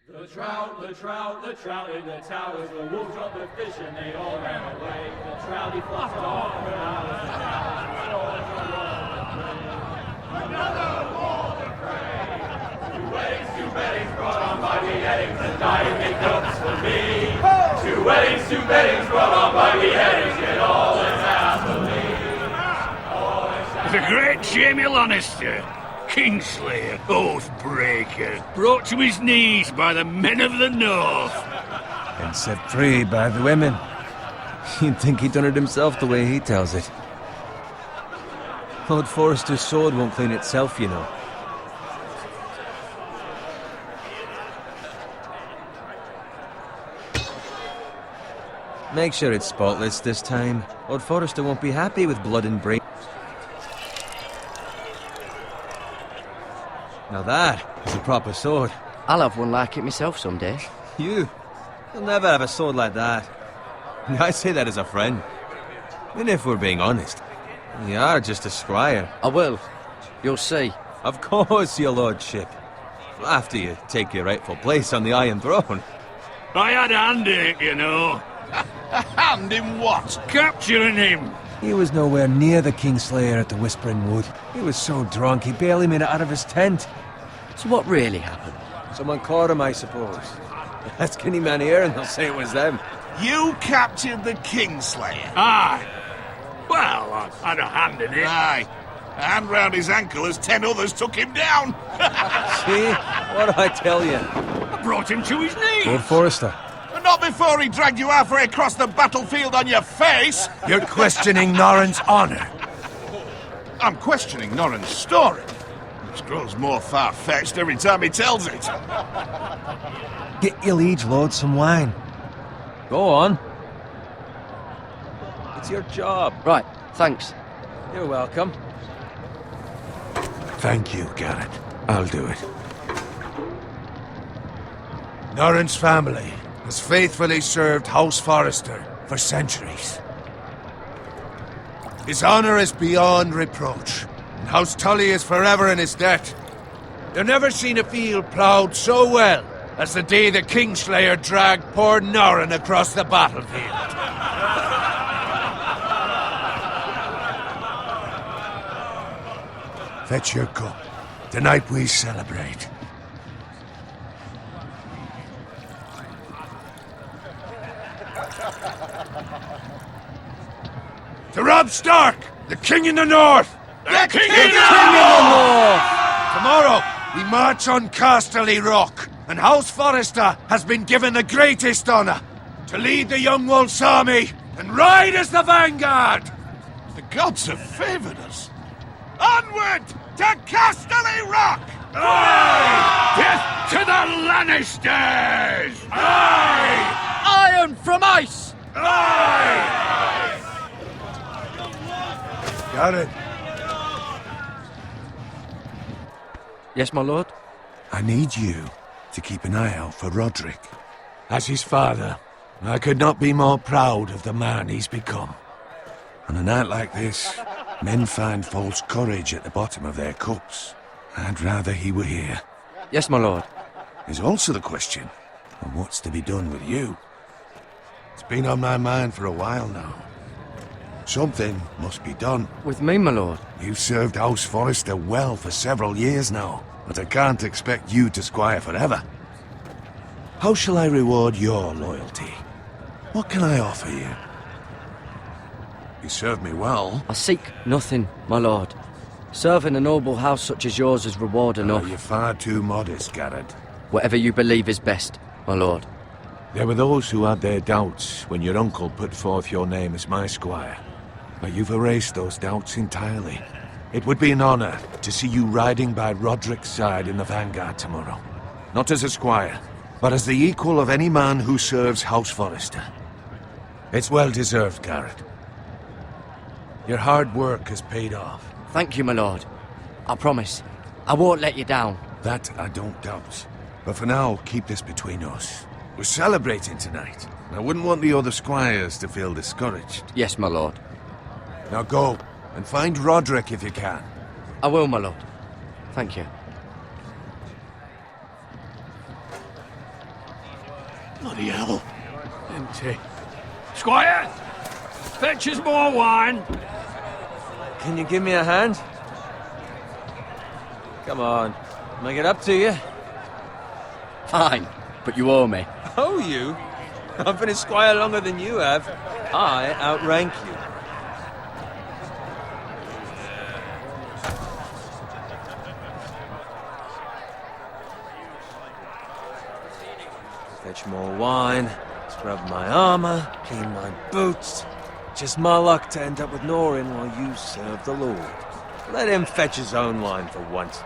The trout in the towers, the wolves dropped the fish and they all ran away. The trouty flopped off when I was down. Another war to pray. Two weddings brought on by beheadings, and dying make notes for me. Two weddings brought on by beheadings, yet all is happily. The great Jamie Lannister, Kingslayer, Oathbreaker, brought to his knees by the men of the North. And set free by the women. You'd think he'd done it himself the way he tells it. Lord Forrester's sword won't clean itself, you know. Make sure it's spotless this time. Lord Forrester won't be happy with blood and brain. Now that is a proper sword. I'll have one like it myself someday. You'll never have a sword like that. I say that as a friend. And if we're being honest, you are just a squire. I will. You'll see. Of course, your lordship. After you take your rightful place on the Iron Throne. I had a hand in it, you know. A hand in what? Capturing him. He was nowhere near the Kingslayer at the Whispering Wood. He was so drunk he barely made it out of his tent. So what really happened? Someone caught him, I suppose. Ask any man here and they'll say it was them. You captured the Kingslayer? Aye. Well, I had a hand in it. Aye. A hand round his ankle as 10 others took him down. See? What'd I tell you? I brought him to his knees. Lord Forrester. But not before he dragged you halfway across the battlefield on your face. You're questioning Norrin's honor. I'm questioning Norrin's story, which grows more far-fetched every time he tells it. Get your liege lord some wine. Go on. It's your job. Right, thanks. You're welcome. Thank you, Garrett. I'll do it. Norrin's family has faithfully served House Forrester for centuries. His honor is beyond reproach, and House Tully is forever in his debt. They've never seen a field ploughed so well as the day the Kingslayer dragged poor Norrin across the battlefield. Fetch your cup. Tonight we celebrate. To Robb Stark, the King in the North! The King in the North! Tomorrow, we march on Casterly Rock, and House Forrester has been given the greatest honor to lead the Young Wolf's army and ride as the vanguard! The gods have favored us. Onward to Casterly Rock! Aye! Death to the Lannisters! Aye! Iron from ice! Aye! Got it. Yes, my lord? I need you to keep an eye out for Roderick. As his father, I could not be more proud of the man he's become. On a night like this, men find false courage at the bottom of their cups. I'd rather he were here. Yes, my lord. There's also the question of what's to be done with you. It's been on my mind for a while now. Something must be done. With me, my lord? You've served House Forrester well for several years now, but I can't expect you to squire forever. How shall I reward your loyalty? What can I offer you? You served me well. I seek nothing, my lord. Serving a noble house such as yours is reward enough. You're far too modest, Garrett. Whatever you believe is best, my lord. There were those who had their doubts when your uncle put forth your name as my squire. But you've erased those doubts entirely. It would be an honor to see you riding by Roderick's side in the vanguard tomorrow. Not as a squire, but as the equal of any man who serves House Forrester. It's well deserved, Garrett. Your hard work has paid off. Thank you, my lord. I promise. I won't let you down. That I don't doubt. But for now, keep this between us. We're celebrating tonight. I wouldn't want the other squires to feel discouraged. Yes, my lord. Now go, and find Roderick if you can. I will, my lord. Thank you. Bloody hell. Empty. Squire! Fetch us more wine! Can you give me a hand? Come on. Make it up to you. Fine, but you owe me. Oh, you? I've been a squire longer than you have. I outrank you. Fetch more wine, scrub my armor, clean my boots. Just my luck to end up with Norin while you serve the Lord. Let him fetch his own wine for once.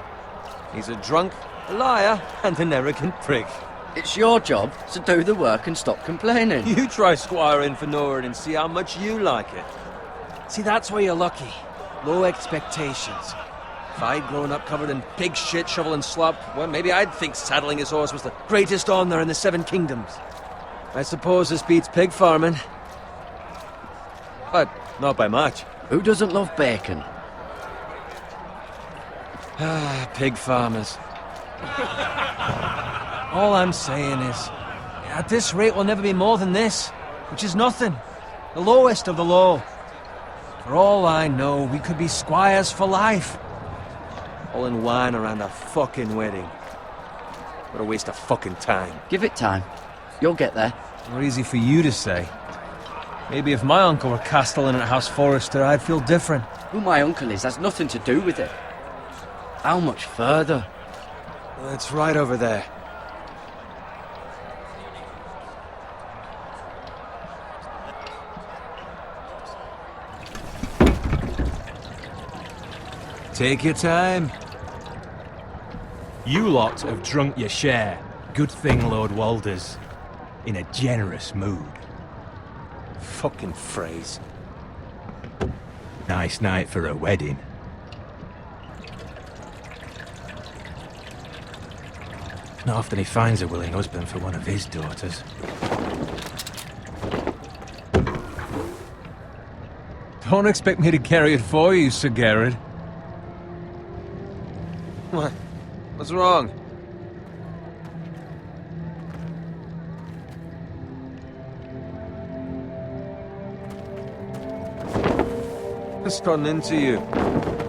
He's a drunk, a liar, and an arrogant prick. It's your job to do the work and stop complaining. You try squiring for Norin and see how much you like it. See, that's where you're lucky. Low expectations. If I'd grown up covered in pig shit, shovel and slop, well, maybe I'd think saddling his horse was the greatest honor in the Seven Kingdoms. I suppose this beats pig farming. But not by much. Who doesn't love bacon? Ah, pig farmers. All I'm saying is, at this rate we'll never be more than this, which is nothing. The lowest of the low. For all I know, we could be squires for life. All in wine around a fucking wedding. What a waste of fucking time. Give it time. You'll get there. Not easy for you to say. Maybe if my uncle were castellan at House Forrester, I'd feel different. Who my uncle is has nothing to do with it. How much further? It's right over there. Take your time. You lot have drunk your share. Good thing Lord Walder's in a generous mood. Fucking phrase. Nice night for a wedding. Not often he finds a willing husband for one of his daughters. Don't expect me to carry it for you, Sir Garrett. What? What's wrong? What's gotten into you?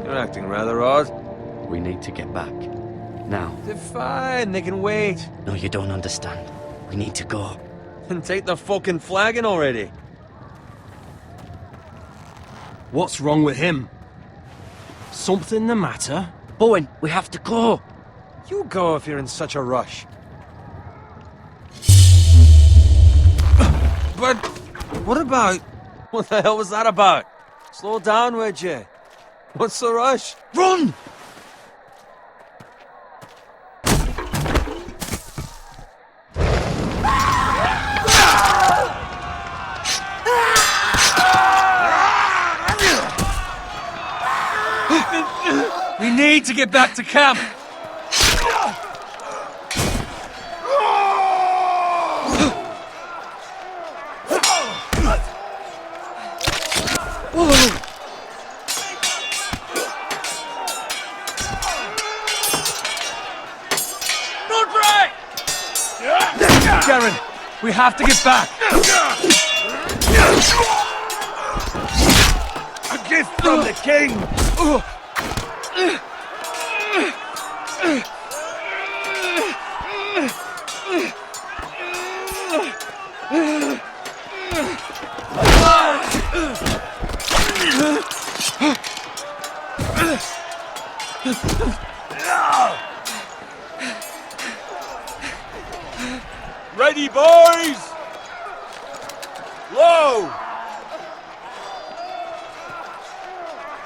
You're acting rather odd. We need to get back. Now. They're fine, they can wait. No, you don't understand. We need to go. And take the fucking flagon already. What's wrong with him? Something the matter? Bowen, we have to go. You go if you're in such a rush. But what about... What the hell was that about? Slow down, would you? What's the rush? Run! We need to get back to camp. Garen, we have to get back. A gift from the king! Ready, boys! Low!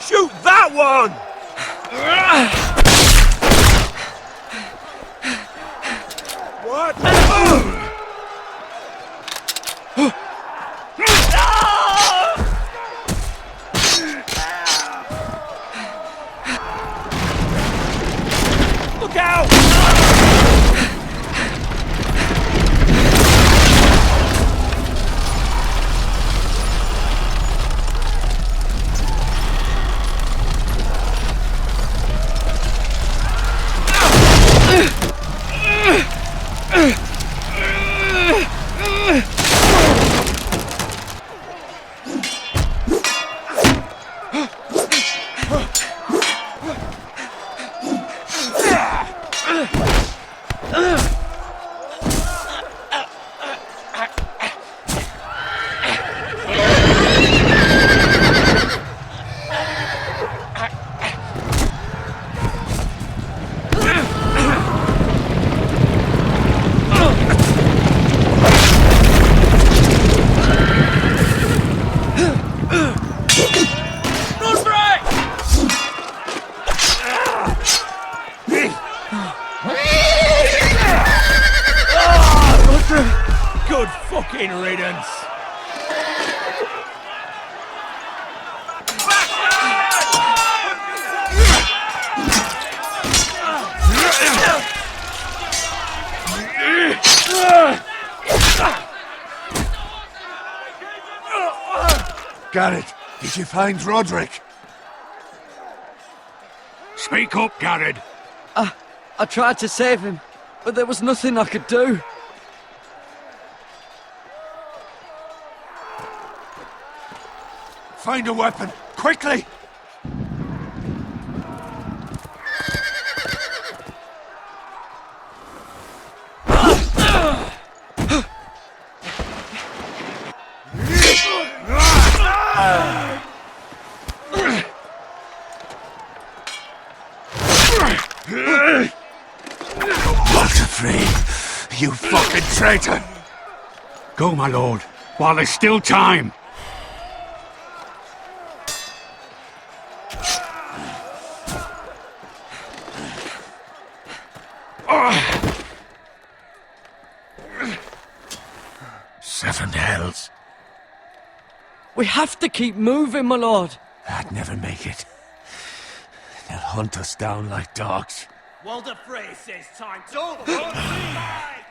Shoot that one! What? Look out! fucking riddance! Garrett, did you find Roderick? Speak up, Garrett. I tried to save him, but there was nothing I could do. Find a weapon, quickly! Walter, you fucking traitor! Go, my lord, while there's still time. Seven hells. We have to keep moving, my lord. I'd never make it. They'll hunt us down like dogs. Walder Frey says time to fight!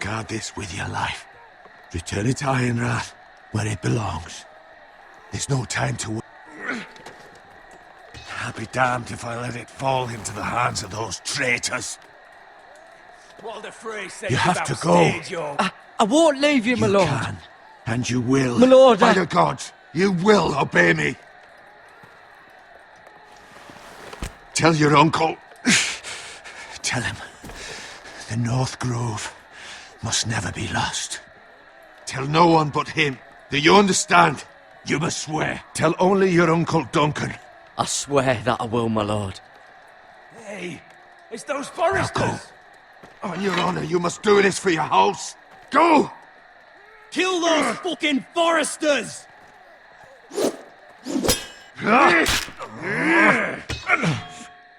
Guard this with your life. Return it to Ironrath, where it belongs. There's no time to wait. I'll be damned if I let it fall into the hands of those traitors. Walder Frey says You have to go. I won't leave you, my You lord. can, and you will. My lord, By the gods, you will obey me. Tell your uncle. Tell him the North Grove must never be lost. Tell no one but him. Do you understand? You must swear. Tell only your Uncle Duncan. I swear that I will, my lord. Hey, it's those Now Forresters! go. On your honor, you must do this for your house. Go! Kill those fucking Forresters!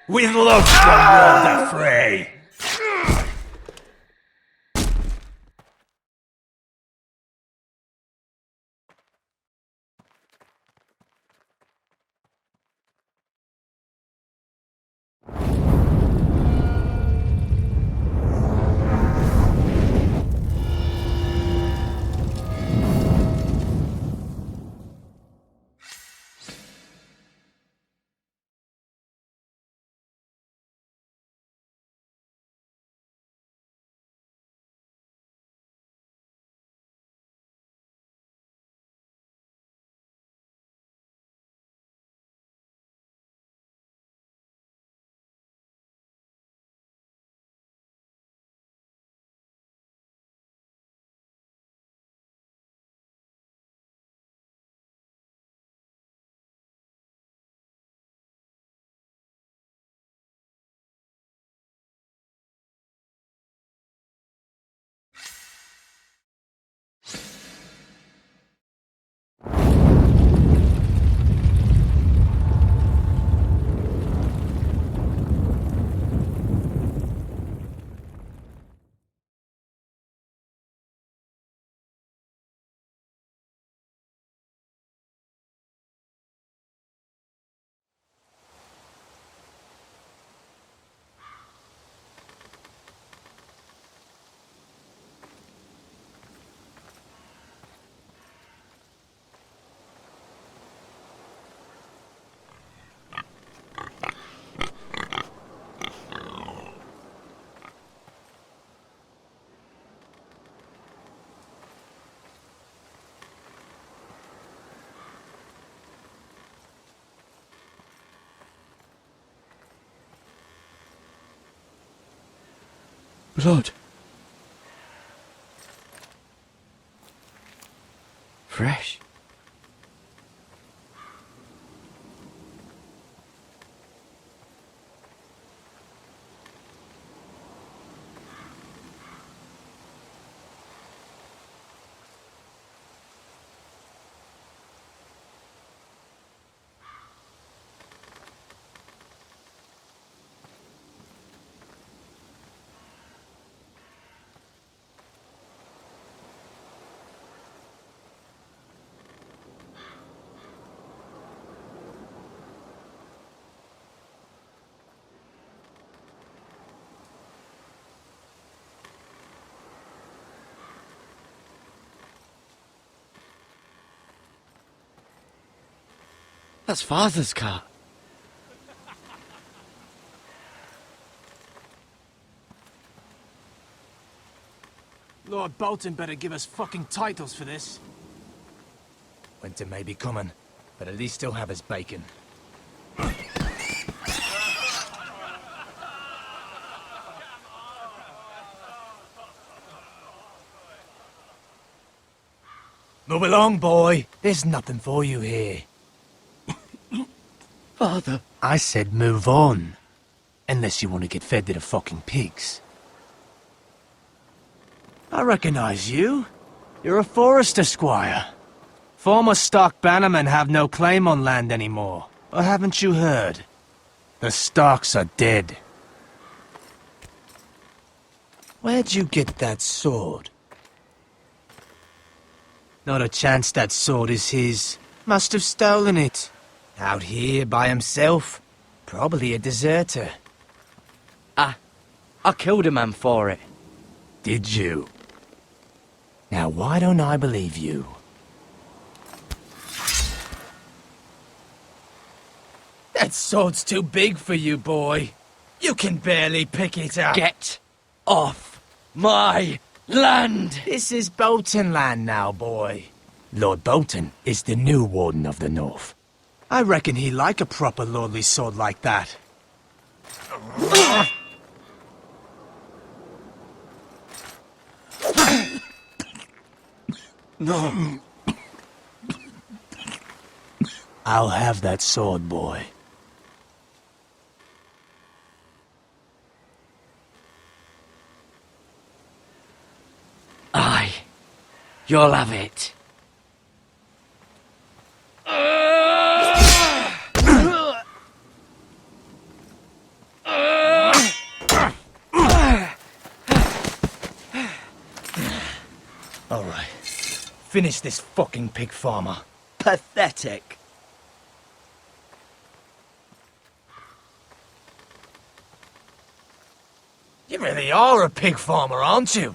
With love from Walder Frey! Blood. Fresh. That's Father's cart. Lord Bolton better give us fucking titles for this. Winter may be coming, but at least he'll have his bacon. Move along, boy. There's nothing for you here. Father. I said move on. Unless you want to get fed to the fucking pigs. I recognize you. You're a Forrester squire. Former Stark bannermen have no claim on land anymore. Or haven't you heard? The Starks are dead. Where'd you get that sword? Not a chance that sword is his. Must have stolen it. Out here by himself. Probably a deserter. I killed a man for it. Did you? Now why don't I believe you? That sword's too big for you, boy. You can barely pick it up. Get off my land! This is Bolton land now, boy. Lord Bolton is the new Warden of the North. I reckon he like a proper lordly sword like that. No. I'll have that sword, boy. Aye. You'll have it. All right. Finish this fucking pig farmer. Pathetic. You really are a pig farmer, aren't you?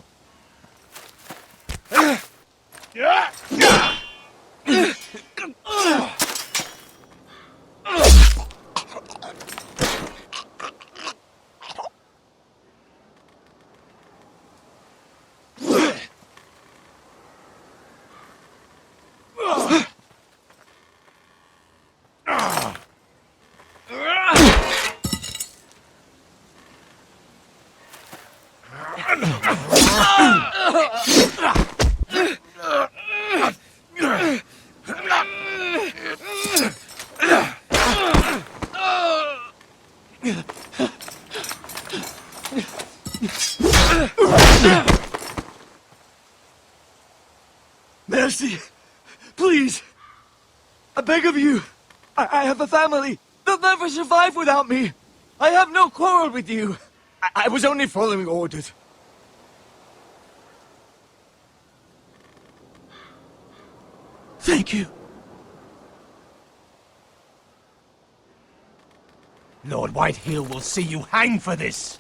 Mercy! Please! I beg of you! I have a family! They'll never survive without me! I have no quarrel with you! I was only following orders. Thank you. Lord Whitehill will see you hang for this.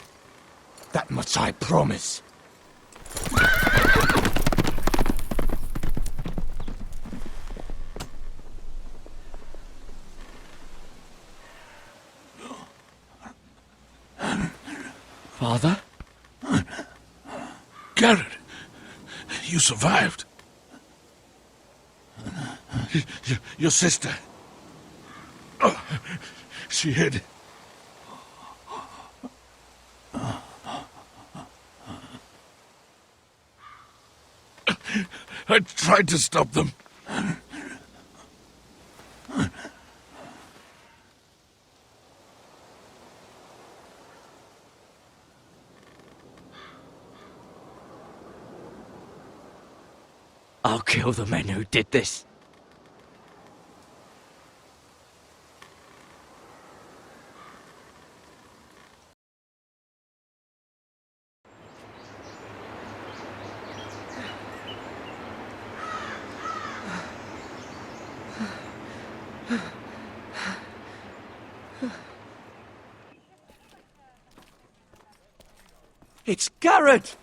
That much I promise. Father? Garrett, you survived. Your sister. Oh, she hid. I tried to stop them. I'll kill the men who did this. It's Garrett!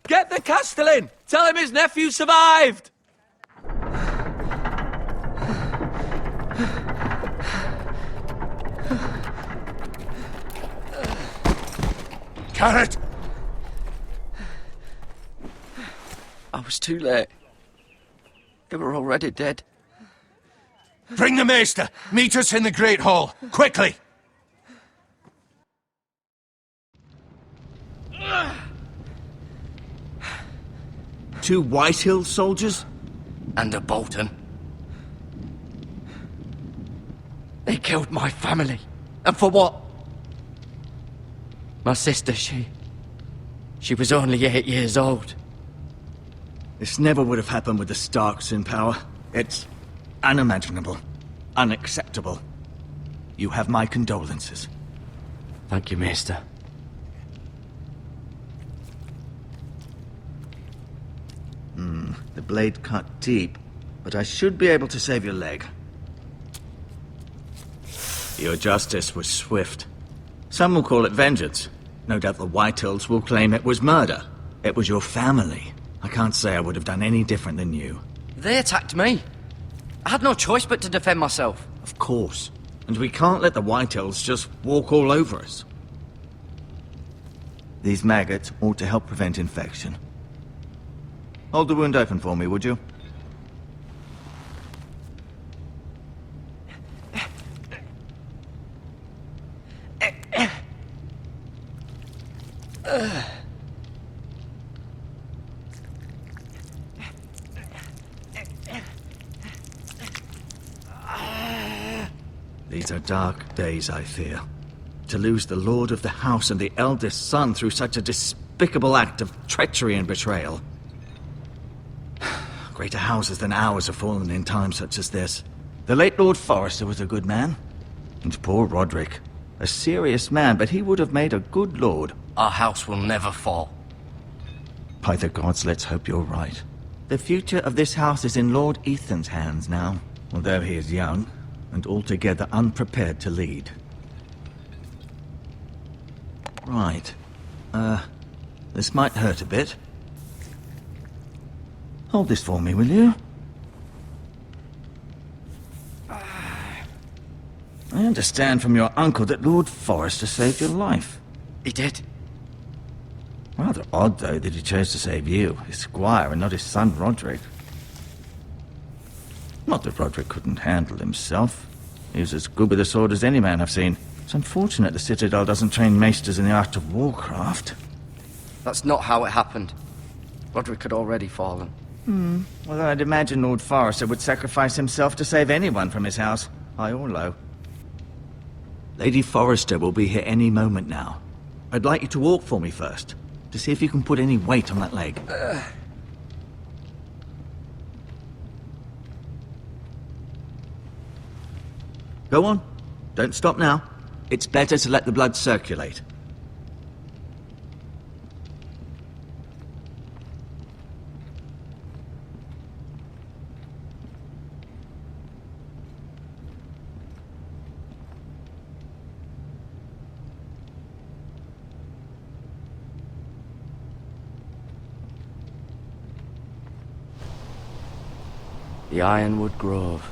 Get the Castellan! Tell him his nephew survived! Carrot! I was too late. They were already dead. Bring the maester! Meet us in the Great Hall! Quickly! Two Whitehill soldiers? And a Bolton. They killed my family. And for what? My sister, she was only 8 years old. This never would have happened with the Starks in power. It's unimaginable. Unacceptable. You have my condolences. Thank you, Maester. The blade cut deep, but I should be able to save your leg. Your justice was swift. Some will call it vengeance. No doubt the Whitehills will claim it was murder. It was your family. I can't say I would have done any different than you. They attacked me. I had no choice but to defend myself. Of course. And we can't let the Whitehills just walk all over us. These maggots ought to help prevent infection. Hold the wound open for me, would you? These are dark days, I fear. To lose the lord of the house and the eldest son through such a despicable act of treachery and betrayal. Greater houses than ours have fallen in times such as this. The late Lord Forrester was a good man. And poor Roderick. A serious man, but he would have made a good lord. Our house will never fall. By the gods, let's hope you're right. The future of this house is in Lord Ethan's hands now, although he is young and altogether unprepared to lead. Right. This might hurt a bit. Hold this for me, will you? I understand from your uncle that Lord Forrester saved your life. He did. Rather odd, though, that he chose to save you, his squire, and not his son Roderick. Not that Roderick couldn't handle himself. He was as good with a sword as any man I've seen. It's unfortunate the Citadel doesn't train maesters in the art of warcraft. That's not how it happened. Roderick had already fallen. Well, I'd imagine Lord Forrester would sacrifice himself to save anyone from his house, high or low. Lady Forrester will be here any moment now. I'd like you to walk for me first, to see if you can put any weight on that leg. Go on. Don't stop now. It's better to let the blood circulate. The Ironwood Grove.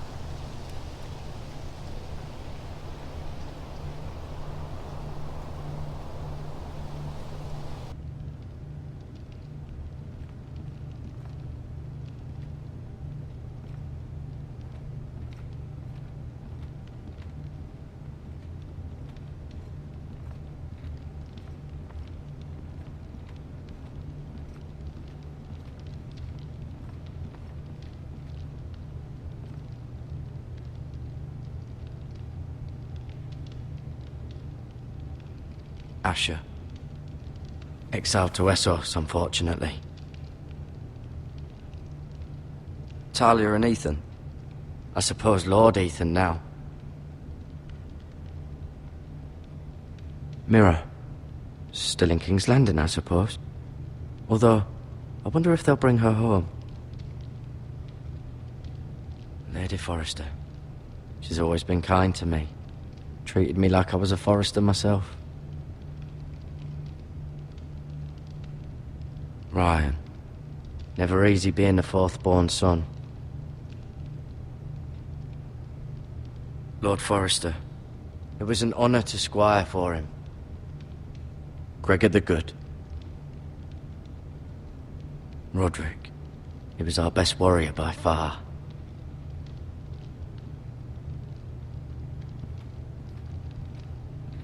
Asher. Exiled to Essos, unfortunately. Talia and Ethan. I suppose Lord Ethan now. Mira. Still in King's Landing, I suppose. Although, I wonder if they'll bring her home. Lady Forrester. She's always been kind to me. Treated me like I was a Forrester myself. Ryan. Never easy being the fourth-born son. Lord Forrester. It was an honour to squire for him. Gregor the Good. Roderick, he was our best warrior by far.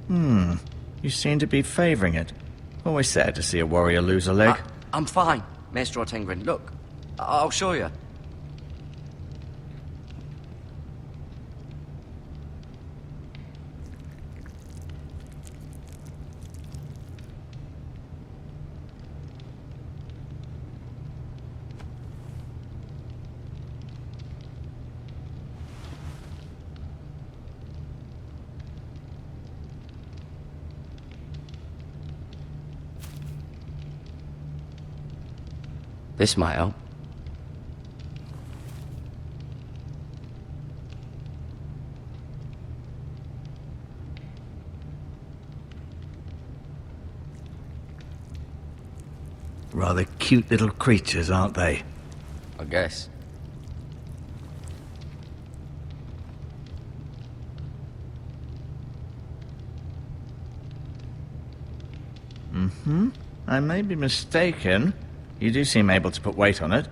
You seem to be favoring it. Always sad to see a warrior lose a leg. I'm fine, Maester Ortengrin. Look, I'll show you. This might help. Rather cute little creatures, aren't they? I guess. I may be mistaken. You do seem able to put weight on it.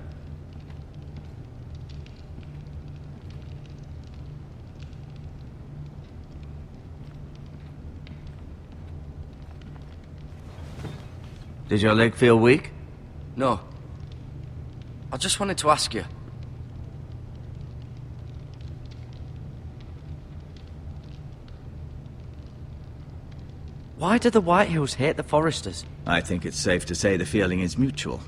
Did your leg feel weak? No. I just wanted to ask you. Why do the Whitehills hate the Forresters? I think it's safe to say the feeling is mutual.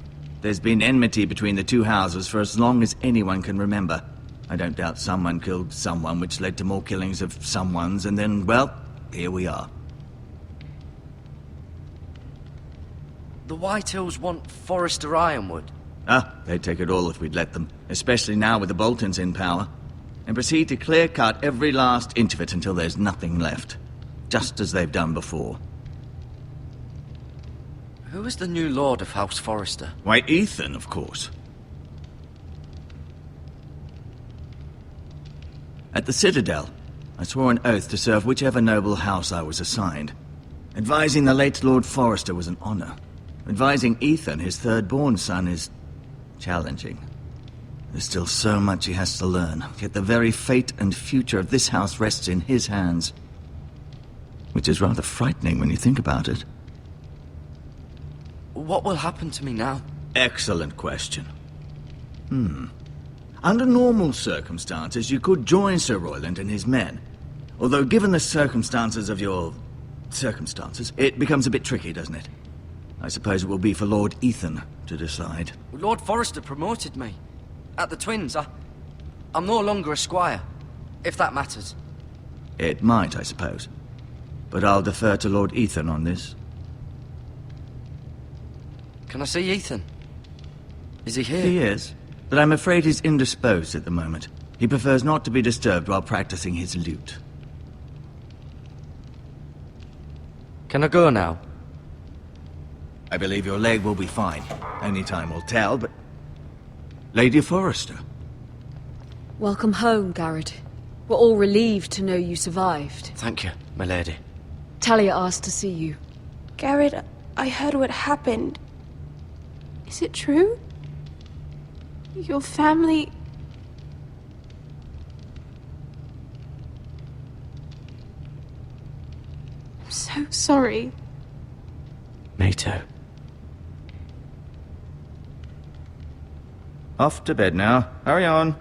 There's been enmity between the two houses for as long as anyone can remember. I don't doubt someone killed someone, which led to more killings of someones, and then, well, here we are. The Whitehills want Forrester Ironwood. They'd take it all if we'd let them, especially now with the Boltons in power, and proceed to clear-cut every last inch of it until there's nothing left, just as they've done before. Who is the new Lord of House Forrester? Why, Ethan, of course. At the Citadel, I swore an oath to serve whichever noble house I was assigned. Advising the late Lord Forrester was an honor. Advising Ethan, his third-born son, is challenging. There's still so much he has to learn, yet the very fate and future of this house rests in his hands. Which is rather frightening when you think about it. What will happen to me now? Excellent question. Under normal circumstances, you could join Sir Royland and his men. Although given the circumstances of your circumstances, it becomes a bit tricky, doesn't it? I suppose it will be for Lord Ethan to decide. Lord Forrester promoted me. At the Twins, I'm no longer a squire, if that matters. It might, I suppose. But I'll defer to Lord Ethan on this. Can I see Ethan? Is he here? He is, but I'm afraid he's indisposed at the moment. He prefers not to be disturbed while practicing his lute. Can I go now? I believe your leg will be fine. Only time will tell, but... Lady Forrester. Welcome home, Garrett. We're all relieved to know you survived. Thank you, my lady. Talia asked to see you. Garrett, I heard what happened. Is it true? Your family... I'm so sorry. Me too. Off to bed now. Hurry on.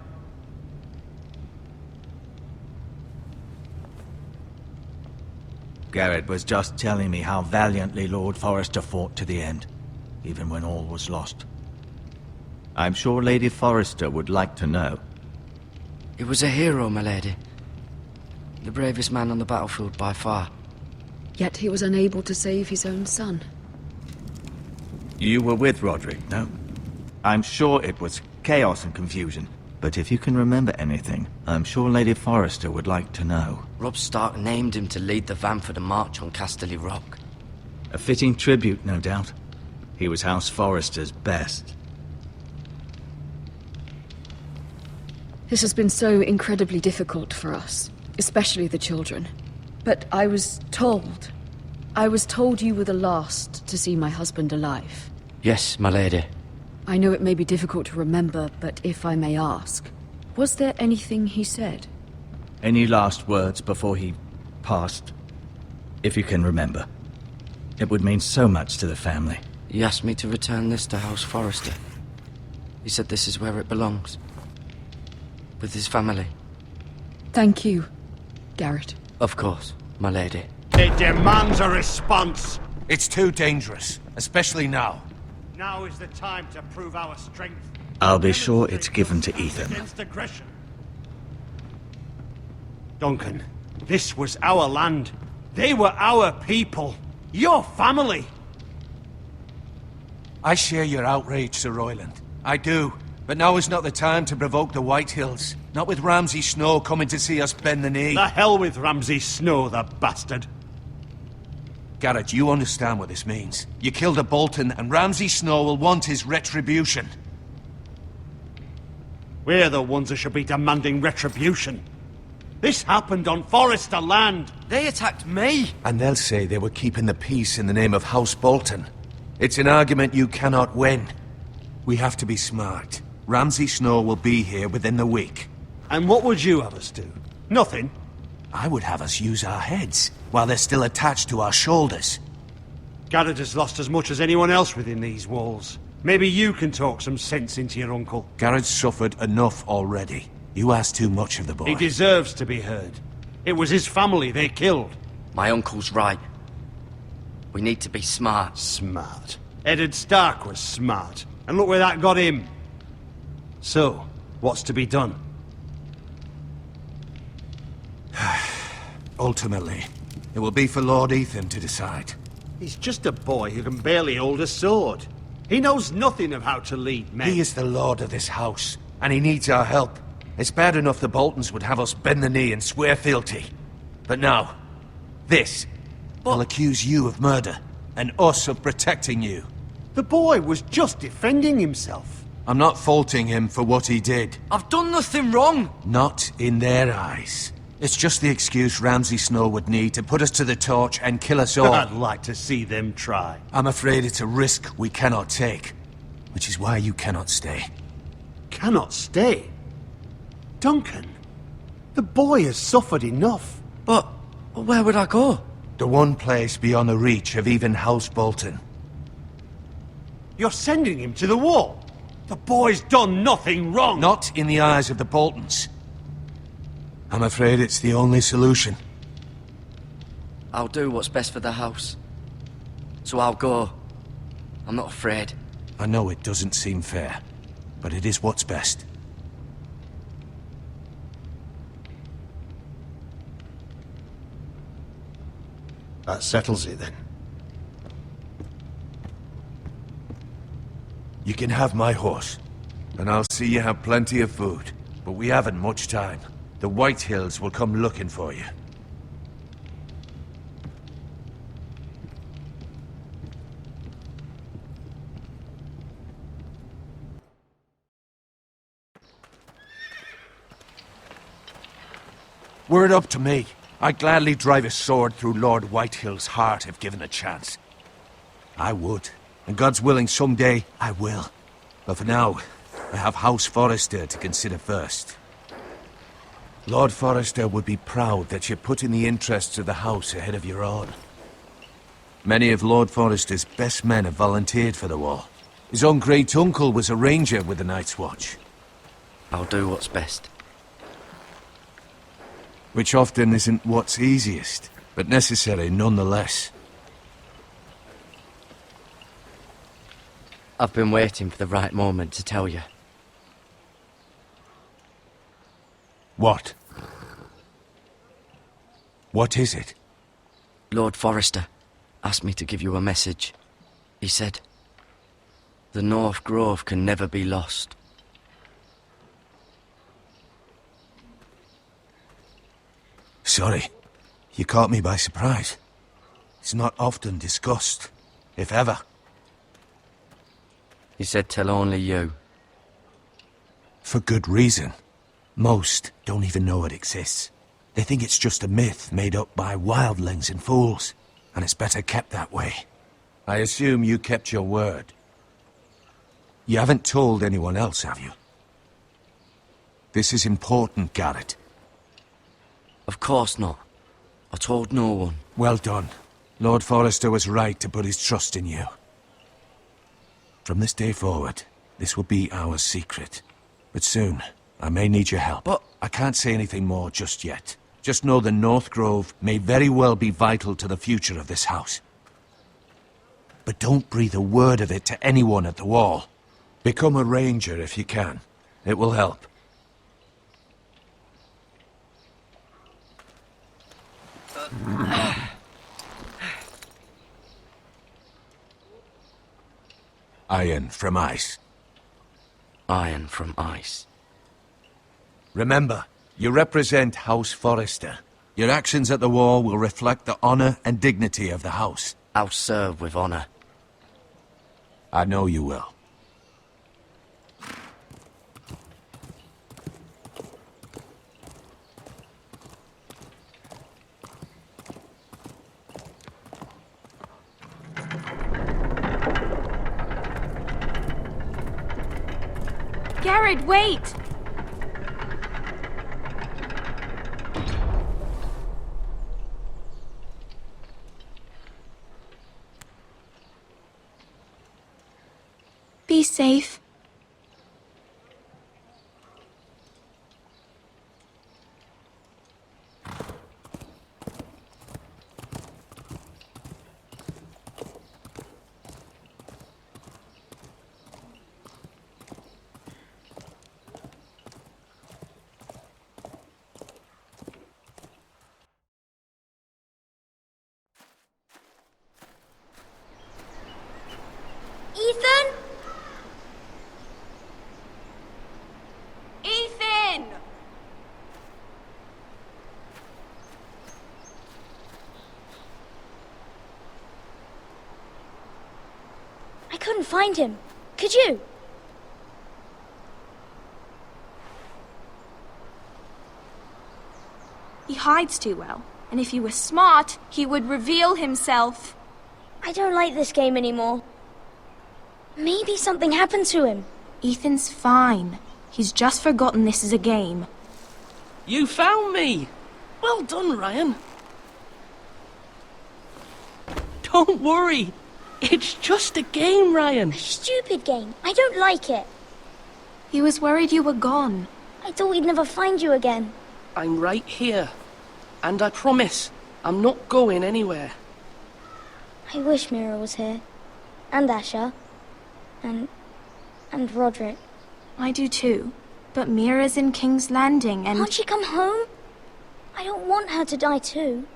Garrett was just telling me how valiantly Lord Forrester fought to the end, even when all was lost. I'm sure Lady Forrester would like to know. He was a hero, my lady. The bravest man on the battlefield by far. Yet he was unable to save his own son. You were with Roderick, no? I'm sure it was chaos and confusion. But if you can remember anything, I'm sure Lady Forrester would like to know. Robb Stark named him to lead the van for the march on Casterly Rock. A fitting tribute, no doubt. He was House Forrester's best. This has been so incredibly difficult for us, especially the children. But I was told I was told you were the last to see my husband alive. Yes, my lady. I know it may be difficult to remember, but if I may ask, was there anything he said? Any last words before he passed? If you can remember. It would mean so much to the family. He asked me to return this to House Forrester. He said this is where it belongs. With his family. Thank you, Garrett. Of course, my lady. It demands a response. It's too dangerous, especially now. Now is the time to prove our strength. I'll be sure it's given to Ethan. Against aggression. Duncan, this was our land. They were our people. Your family. I share your outrage, Sir Royland. I do. But now is not the time to provoke the White Hills. Not with Ramsay Snow coming to see us bend the knee. The hell with Ramsay Snow, the bastard. Garrett, you understand what this means. You killed a Bolton, and Ramsay Snow will want his retribution. We're the ones who should be demanding retribution. This happened on Forrester land. They attacked me! And they'll say they were keeping the peace in the name of House Bolton. It's an argument you cannot win. We have to be smart. Ramsay Snow will be here within the week. And what would you have us do? Nothing? I would have us use our heads, while they're still attached to our shoulders. Garrett has lost as much as anyone else within these walls. Maybe you can talk some sense into your uncle. Garrett's suffered enough already. You ask too much of the boy. He deserves to be heard. It was his family they killed. My uncle's right. We need to be smart. Smart. Eddard Stark was smart. And look where that got him. So, what's to be done? Ultimately, it will be for Lord Ethan to decide. He's just a boy who can barely hold a sword. He knows nothing of how to lead men. He is the lord of this house, and he needs our help. It's bad enough the Boltons would have us bend the knee and swear fealty. But now, this. They'll accuse you of murder, and us of protecting you. The boy was just defending himself. I'm not faulting him for what he did. I've done nothing wrong! Not in their eyes. It's just the excuse Ramsay Snow would need to put us to the torch and kill us all. I'd like to see them try. I'm afraid it's a risk we cannot take, which is why you cannot stay. Cannot stay? Duncan, the boy has suffered enough. But where would I go? The one place beyond the reach of even House Bolton. You're sending him to the wall. The boy's done nothing wrong. Not in the eyes of the Boltons. I'm afraid it's the only solution. I'll do what's best for the house. So I'll go. I'm not afraid. I know it doesn't seem fair, but it is what's best. That settles it then. You can have my horse, and I'll see you have plenty of food. But we haven't much time. The White Hills will come looking for you. Were it up to me, I'd gladly drive a sword through Lord Whitehill's heart if given a chance. I would, and God's willing someday I will. But for now, I have House Forrester to consider first. Lord Forrester would be proud that you're putting the interests of the house ahead of your own. Many of Lord Forrester's best men have volunteered for the war. His own great-uncle was a ranger with the Night's Watch. I'll do what's best. Which often isn't what's easiest, but necessary nonetheless. I've been waiting for the right moment to tell you. What? What is it? Lord Forrester asked me to give you a message. He said, the North Grove can never be lost. Sorry. You caught me by surprise. It's not often discussed, if ever. He said tell only you. For good reason. Most don't even know it exists. They think it's just a myth made up by wildlings and fools. and it's better kept that way. I assume you kept your word. You haven't told anyone else, have you? This is important, Garrett. Of course not. I told no one. Well done. Lord Forrester was right to put his trust in you. From this day forward, this will be our secret. But soon, I may need your help. But I can't say anything more just yet. Just know the North Grove may very well be vital to the future of this house. But don't breathe a word of it to anyone at the Wall. Become a ranger if you can. It will help. Iron from ice. Iron from ice. Remember, you represent House Forrester. Your actions at the Wall will reflect the honor and dignity of the house. I'll serve with honor. I know you will. Garrett, wait! Be safe. Ethan? Ethan! I couldn't find him. Could you? He hides too well, and if he were smart, he would reveal himself. I don't like this game anymore. Maybe something happened to him. Ethan's fine. He's just forgotten this is a game. You found me! Well done, Ryan. Don't worry. It's just a game, Ryan. A stupid game. I don't like it. He was worried you were gone. I thought we'd never find you again. I'm right here. And I promise, I'm not going anywhere. I wish Mira was here. And Asher. And Roderick. I do too. But Mira's in King's Landing and... Can't she come home? I don't want her to die too.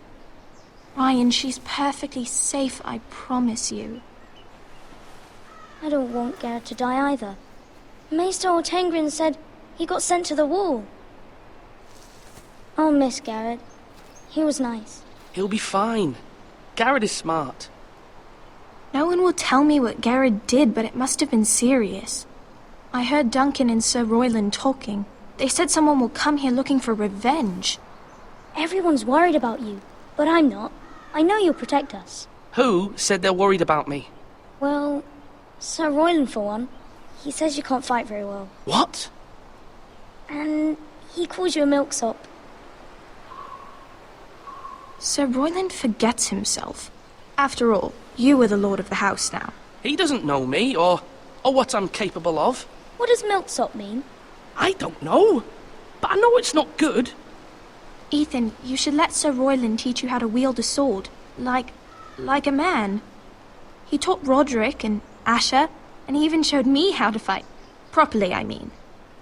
Ryan, she's perfectly safe, I promise you. I don't want Garrett to die either. Maester Ortengrin said he got sent to the Wall. I'll miss Garrett. He was nice. He'll be fine. Garrett is smart. No one will tell me what Garrett did, but it must have been serious. I heard Duncan and Sir Royland talking. They said someone will come here looking for revenge. Everyone's worried about you, but I'm not. I know you'll protect us. Who said they're worried about me? Well, Sir Royland for one. He says you can't fight very well. What? And he calls you a milksop. Sir Royland forgets himself. After all, you are the lord of the house now. He doesn't know me, or what I'm capable of. What does milksop mean? I don't know, but I know it's not good. Ethan, you should let Sir Royland teach you how to wield a sword, like a man. He taught Roderick and Asher, and he even showed me how to fight. Properly, I mean.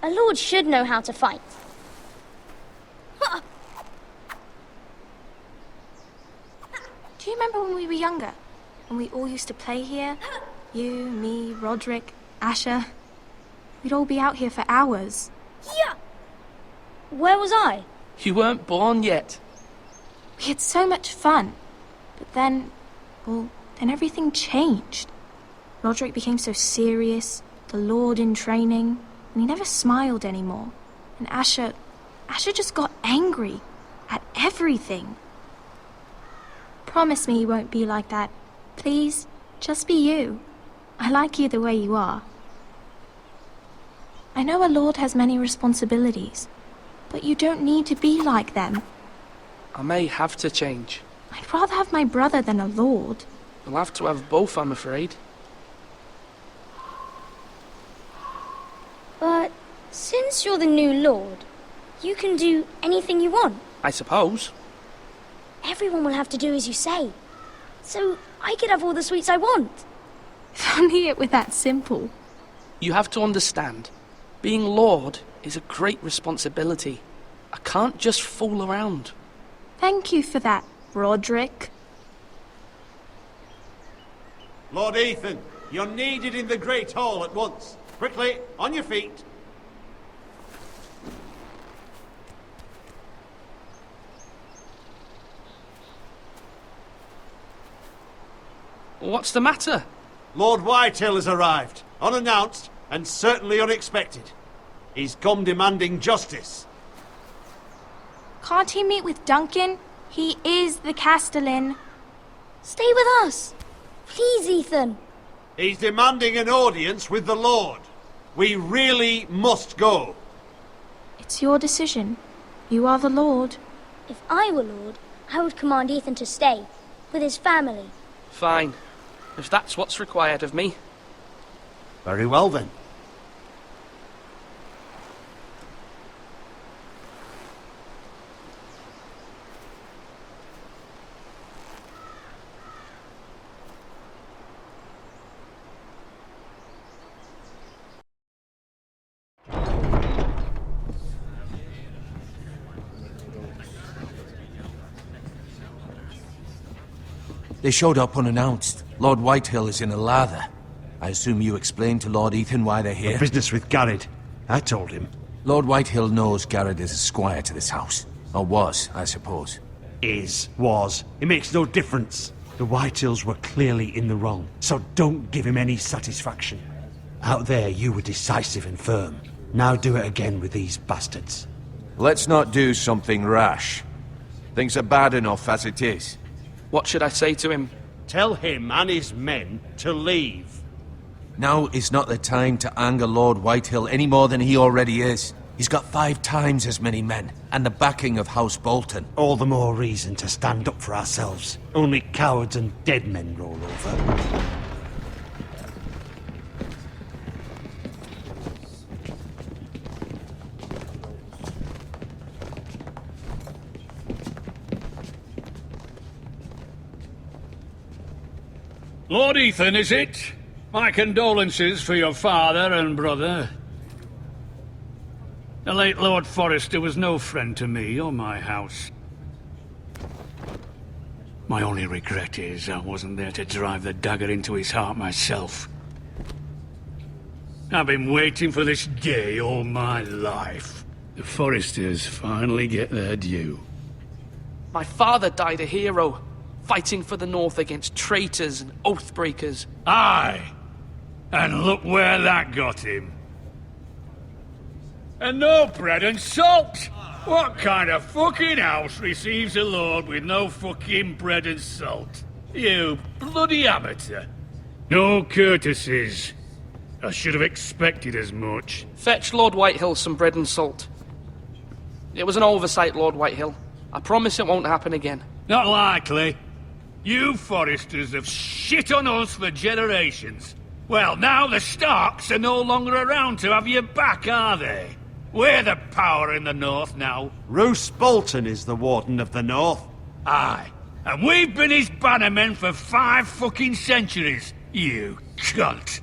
A lord should know how to fight. Do you remember when we were younger? When we all used to play here? You, me, Roderick, Asher. We'd all be out here for hours. Yeah! Where was I? You weren't born yet. We had so much fun. But then, well, then everything changed. Roderick became so serious, the Lord in training, and he never smiled anymore. And Asher just got angry at everything. Promise me you won't be like that. Please, just be you. I like you the way you are. I know a lord has many responsibilities, but you don't need to be like them. I may have to change. I'd rather have my brother than a lord. You'll have to have both, I'm afraid. But since you're the new lord, you can do anything you want. I suppose. Everyone will have to do as you say. So I could have all the sweets I want. If only it were that simple. You have to understand, being lord is a great responsibility. I can't just fool around. Thank you for that, Roderick. Lord Ethan, you're needed in the Great Hall at once. Quickly, on your feet. What's the matter? Lord Whitehill has arrived, unannounced and certainly unexpected. He's come demanding justice. Can't he meet with Duncan? He is the Castellan. Stay with us. Please, Ethan. He's demanding an audience with the Lord. We really must go. It's your decision. You are the lord. If I were lord, I would command Ethan to stay, with his family. Fine. If that's what's required of me. Very well then. They showed up unannounced. Lord Whitehill is in a lather. I assume you explained to Lord Ethan why they're here? The business with Garrett. I told him. Lord Whitehill knows Garrett is a squire to this house. Or was, I suppose. Was. It makes no difference. The Whitehills were clearly in the wrong, so don't give him any satisfaction. Out there, you were decisive and firm. Now do it again with these bastards. Let's not do something rash. Things are bad enough as it is. What should I say to him? Tell him and his men to leave. Now is not the time to anger Lord Whitehill any more than he already is. He's got 5 times as many men, and the backing of House Bolton. All the more reason to stand up for ourselves. Only cowards and dead men roll over. Lord Ethan, is it? My condolences for your father and brother. The late Lord Forrester was no friend to me or my house. My only regret is I wasn't there to drive the dagger into his heart myself. I've been waiting for this day all my life. The Forresters finally get their due. My father died a hero, fighting for the North against traitors and oathbreakers. Aye! And look where that got him. And no bread and salt! What kind of fucking house receives a lord with no fucking bread and salt? You bloody amateur. No courtesies. I should have expected as much. Fetch Lord Whitehill some bread and salt. It was an oversight, Lord Whitehill. I promise it won't happen again. Not likely. You Forresters have shit on us for generations. Well, now the Starks are no longer around to have your back, are they? We're the power in the North now. Roose Bolton is the Warden of the North. Aye. And we've been his bannermen for 5 fucking centuries, you cunt.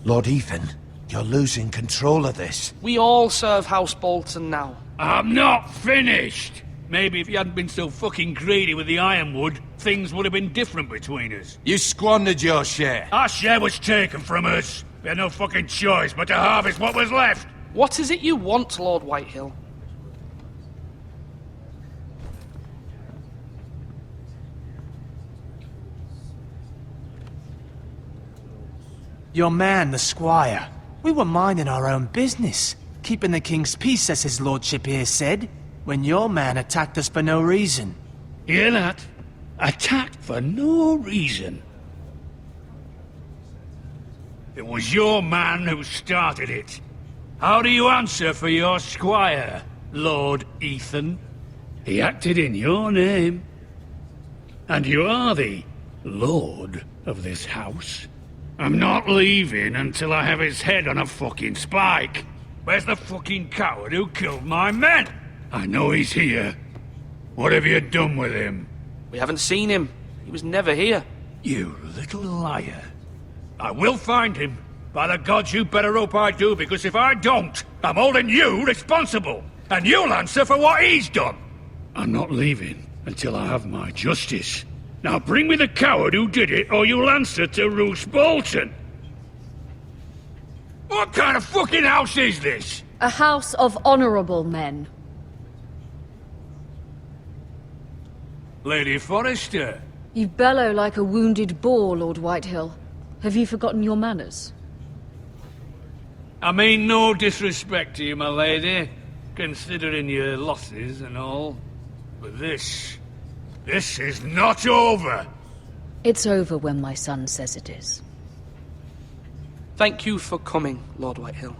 Lord Ethan, you're losing control of this. We all serve House Bolton now. I'm not finished! Maybe if you hadn't been so fucking greedy with the ironwood, things would have been different between us. You squandered your share. Our share was taken from us. We had no fucking choice but to harvest what was left. What is it you want, Lord Whitehill? Your man, the squire. We were minding our own business, keeping the king's peace, as his lordship here said, when your man attacked us for no reason. Hear that? Attacked for no reason. It was your man who started it. How do you answer for your squire, Lord Ethan? He acted in your name. And you are the lord of this house. I'm not leaving until I have his head on a fucking spike. Where's the fucking coward who killed my men? I know he's here. What have you done with him? We haven't seen him. He was never here. You little liar. I will find him. By the gods, you better hope I do, because if I don't, I'm holding you responsible. And you'll answer for what he's done. I'm not leaving until I have my justice. Now bring me the coward who did it, or you'll answer to Roose Bolton. What kind of fucking house is this? A house of honorable men. Lady Forrester. You bellow like a wounded boar, Lord Whitehill. Have you forgotten your manners? I mean no disrespect to you, my lady, considering your losses and all. But this is not over. It's over when my son says it is. Thank you for coming, Lord Whitehill.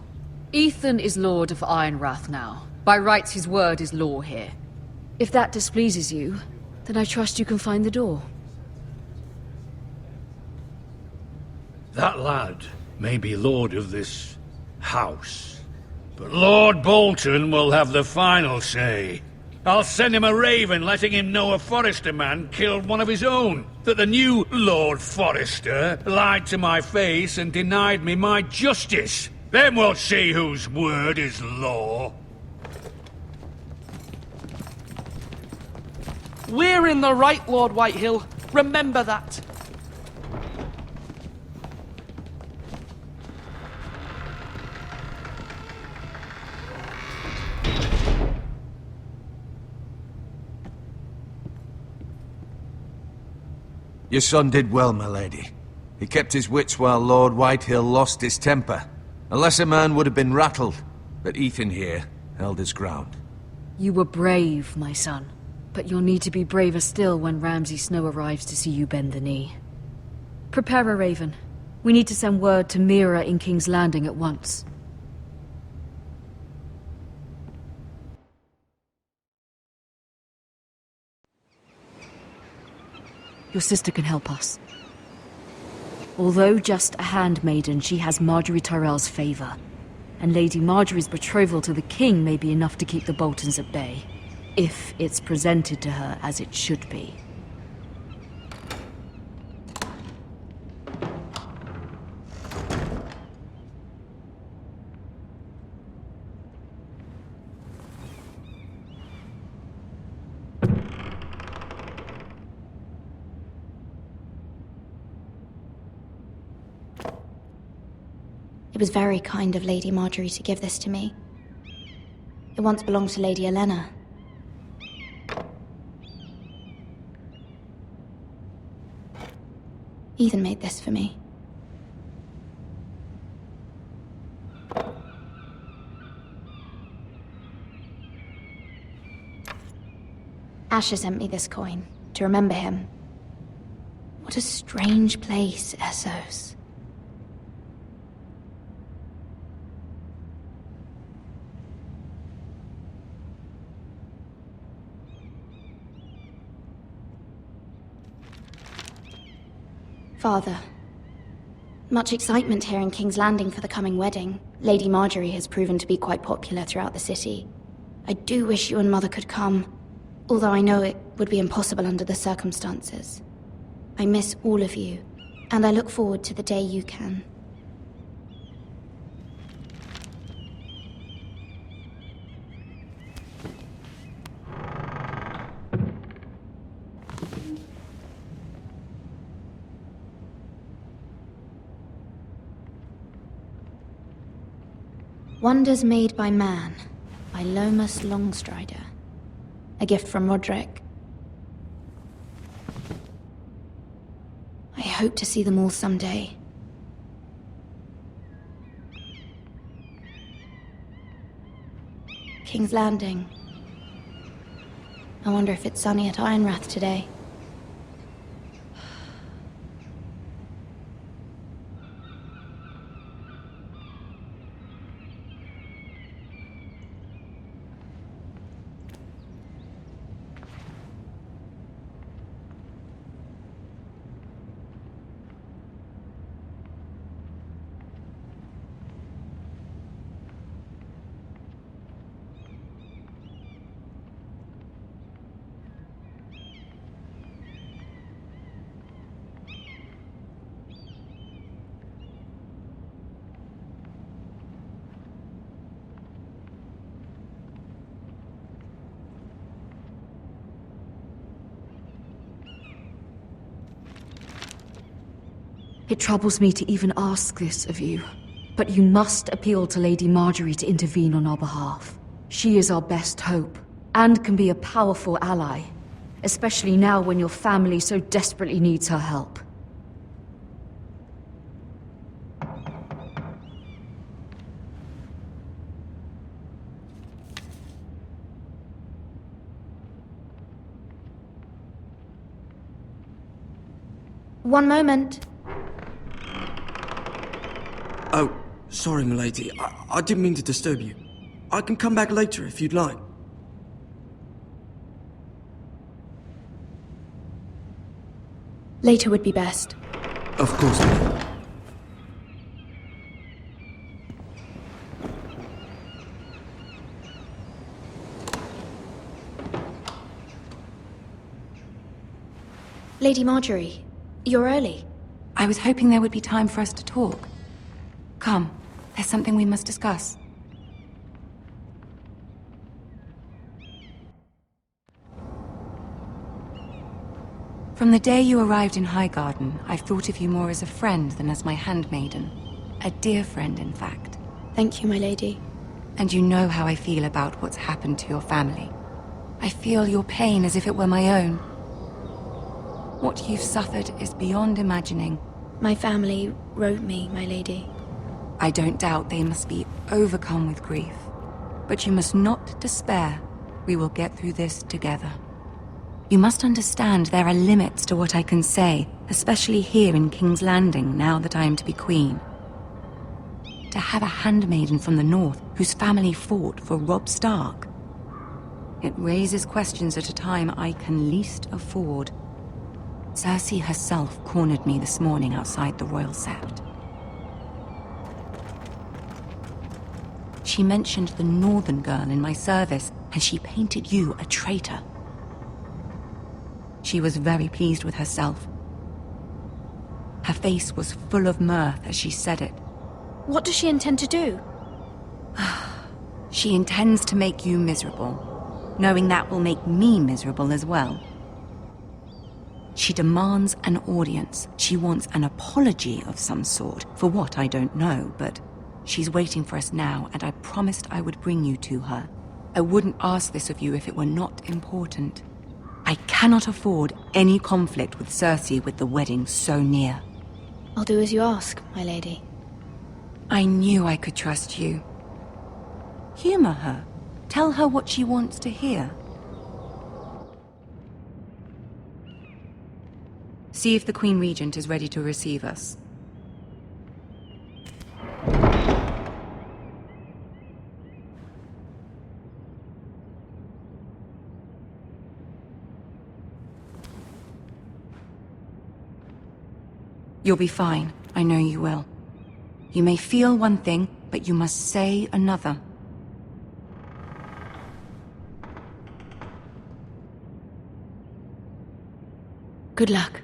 Ethan is Lord of Ironrath now. By rights, his word is law here. If that displeases you, then I trust you can find the door. That lad may be lord of this house, but Lord Bolton will have the final say. I'll send him a raven letting him know a Forrester man killed one of his own, that the new Lord Forrester lied to my face and denied me my justice. Then we'll see whose word is law. We're in the right, Lord Whitehill. Remember that. Your son did well, my lady. He kept his wits while Lord Whitehill lost his temper. A lesser man would have been rattled, but Ethan here held his ground. You were brave, my son. But you'll need to be braver still when Ramsay Snow arrives to see you bend the knee. Prepare a raven. We need to send word to Mira in King's Landing at once. Your sister can help us. Although just a handmaiden, she has Marjorie Tyrell's favor. And Lady Marjorie's betrothal to the king may be enough to keep the Boltons at bay. If it's presented to her as it should be. It was very kind of Lady Marjorie to give this to me. It once belonged to Lady Elena. Ethan made this for me. Asher sent me this coin to remember him. What a strange place, Essos. Father, much excitement here in King's Landing for the coming wedding. Lady Marjorie has proven to be quite popular throughout the city. I do wish you and Mother could come, although I know it would be impossible under the circumstances. I miss all of you, and I look forward to the day you can. Wonders Made by Man, by Lomas Longstrider. A gift from Roderick. I hope to see them all someday. King's Landing. I wonder if it's sunny at Ironrath today. It troubles me to even ask this of you, but you must appeal to Lady Marjorie to intervene on our behalf. She is our best hope, and can be a powerful ally, especially now when your family so desperately needs her help. One moment. Oh, sorry, milady. I didn't mean to disturb you. I can come back later if you'd like. Later would be best. Of course, milady. Lady Marjorie, you're early. I was hoping there would be time for us to talk. Come, there's something we must discuss. From the day you arrived in Highgarden, I've thought of you more as a friend than as my handmaiden. A dear friend, in fact. Thank you, my lady. And you know how I feel about what's happened to your family. I feel your pain as if it were my own. What you've suffered is beyond imagining. My family wrote me, my lady. I don't doubt they must be overcome with grief. But you must not despair. We will get through this together. You must understand there are limits to what I can say, especially here in King's Landing, now that I am to be queen. To have a handmaiden from the north whose family fought for Robb Stark. It raises questions at a time I can least afford. Cersei herself cornered me this morning outside the Royal Sept. She mentioned the northern girl in my service, and she painted you a traitor. She was very pleased with herself. Her face was full of mirth as she said it. What does she intend to do? She intends to make you miserable, knowing that will make me miserable as well. She demands an audience. She wants an apology of some sort, for what I don't know, but she's waiting for us now, and I promised I would bring you to her. I wouldn't ask this of you if it were not important. I cannot afford any conflict with Cersei with the wedding so near. I'll do as you ask, my lady. I knew I could trust you. Humor her. Tell her what she wants to hear. See if the Queen Regent is ready to receive us. You'll be fine. I know you will. You may feel one thing, but you must say another. Good luck.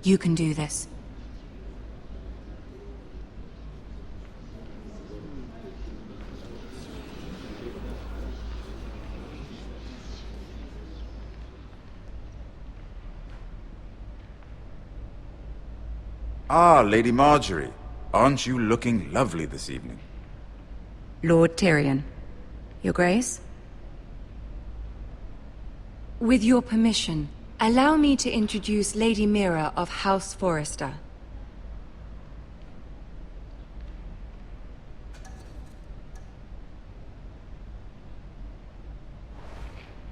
You can do this. Ah, Lady Marjorie. Aren't you looking lovely this evening? Lord Tyrion. Your Grace? With your permission, allow me to introduce Lady Mira of House Forrester.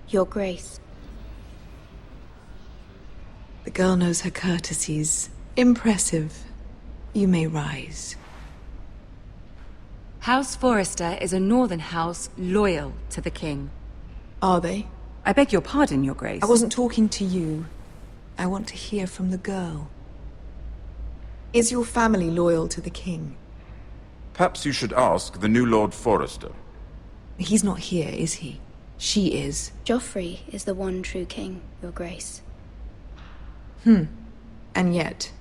Your Grace. The girl knows her courtesies. Impressive. You may rise. House Forrester is a northern house loyal to the king. Are they? I beg your pardon, Your Grace. I wasn't talking to you. I want to hear from the girl. Is your family loyal to the king? Perhaps you should ask the new Lord Forrester. He's not here, is he? She is. Joffrey is the one true king, Your Grace. And yet...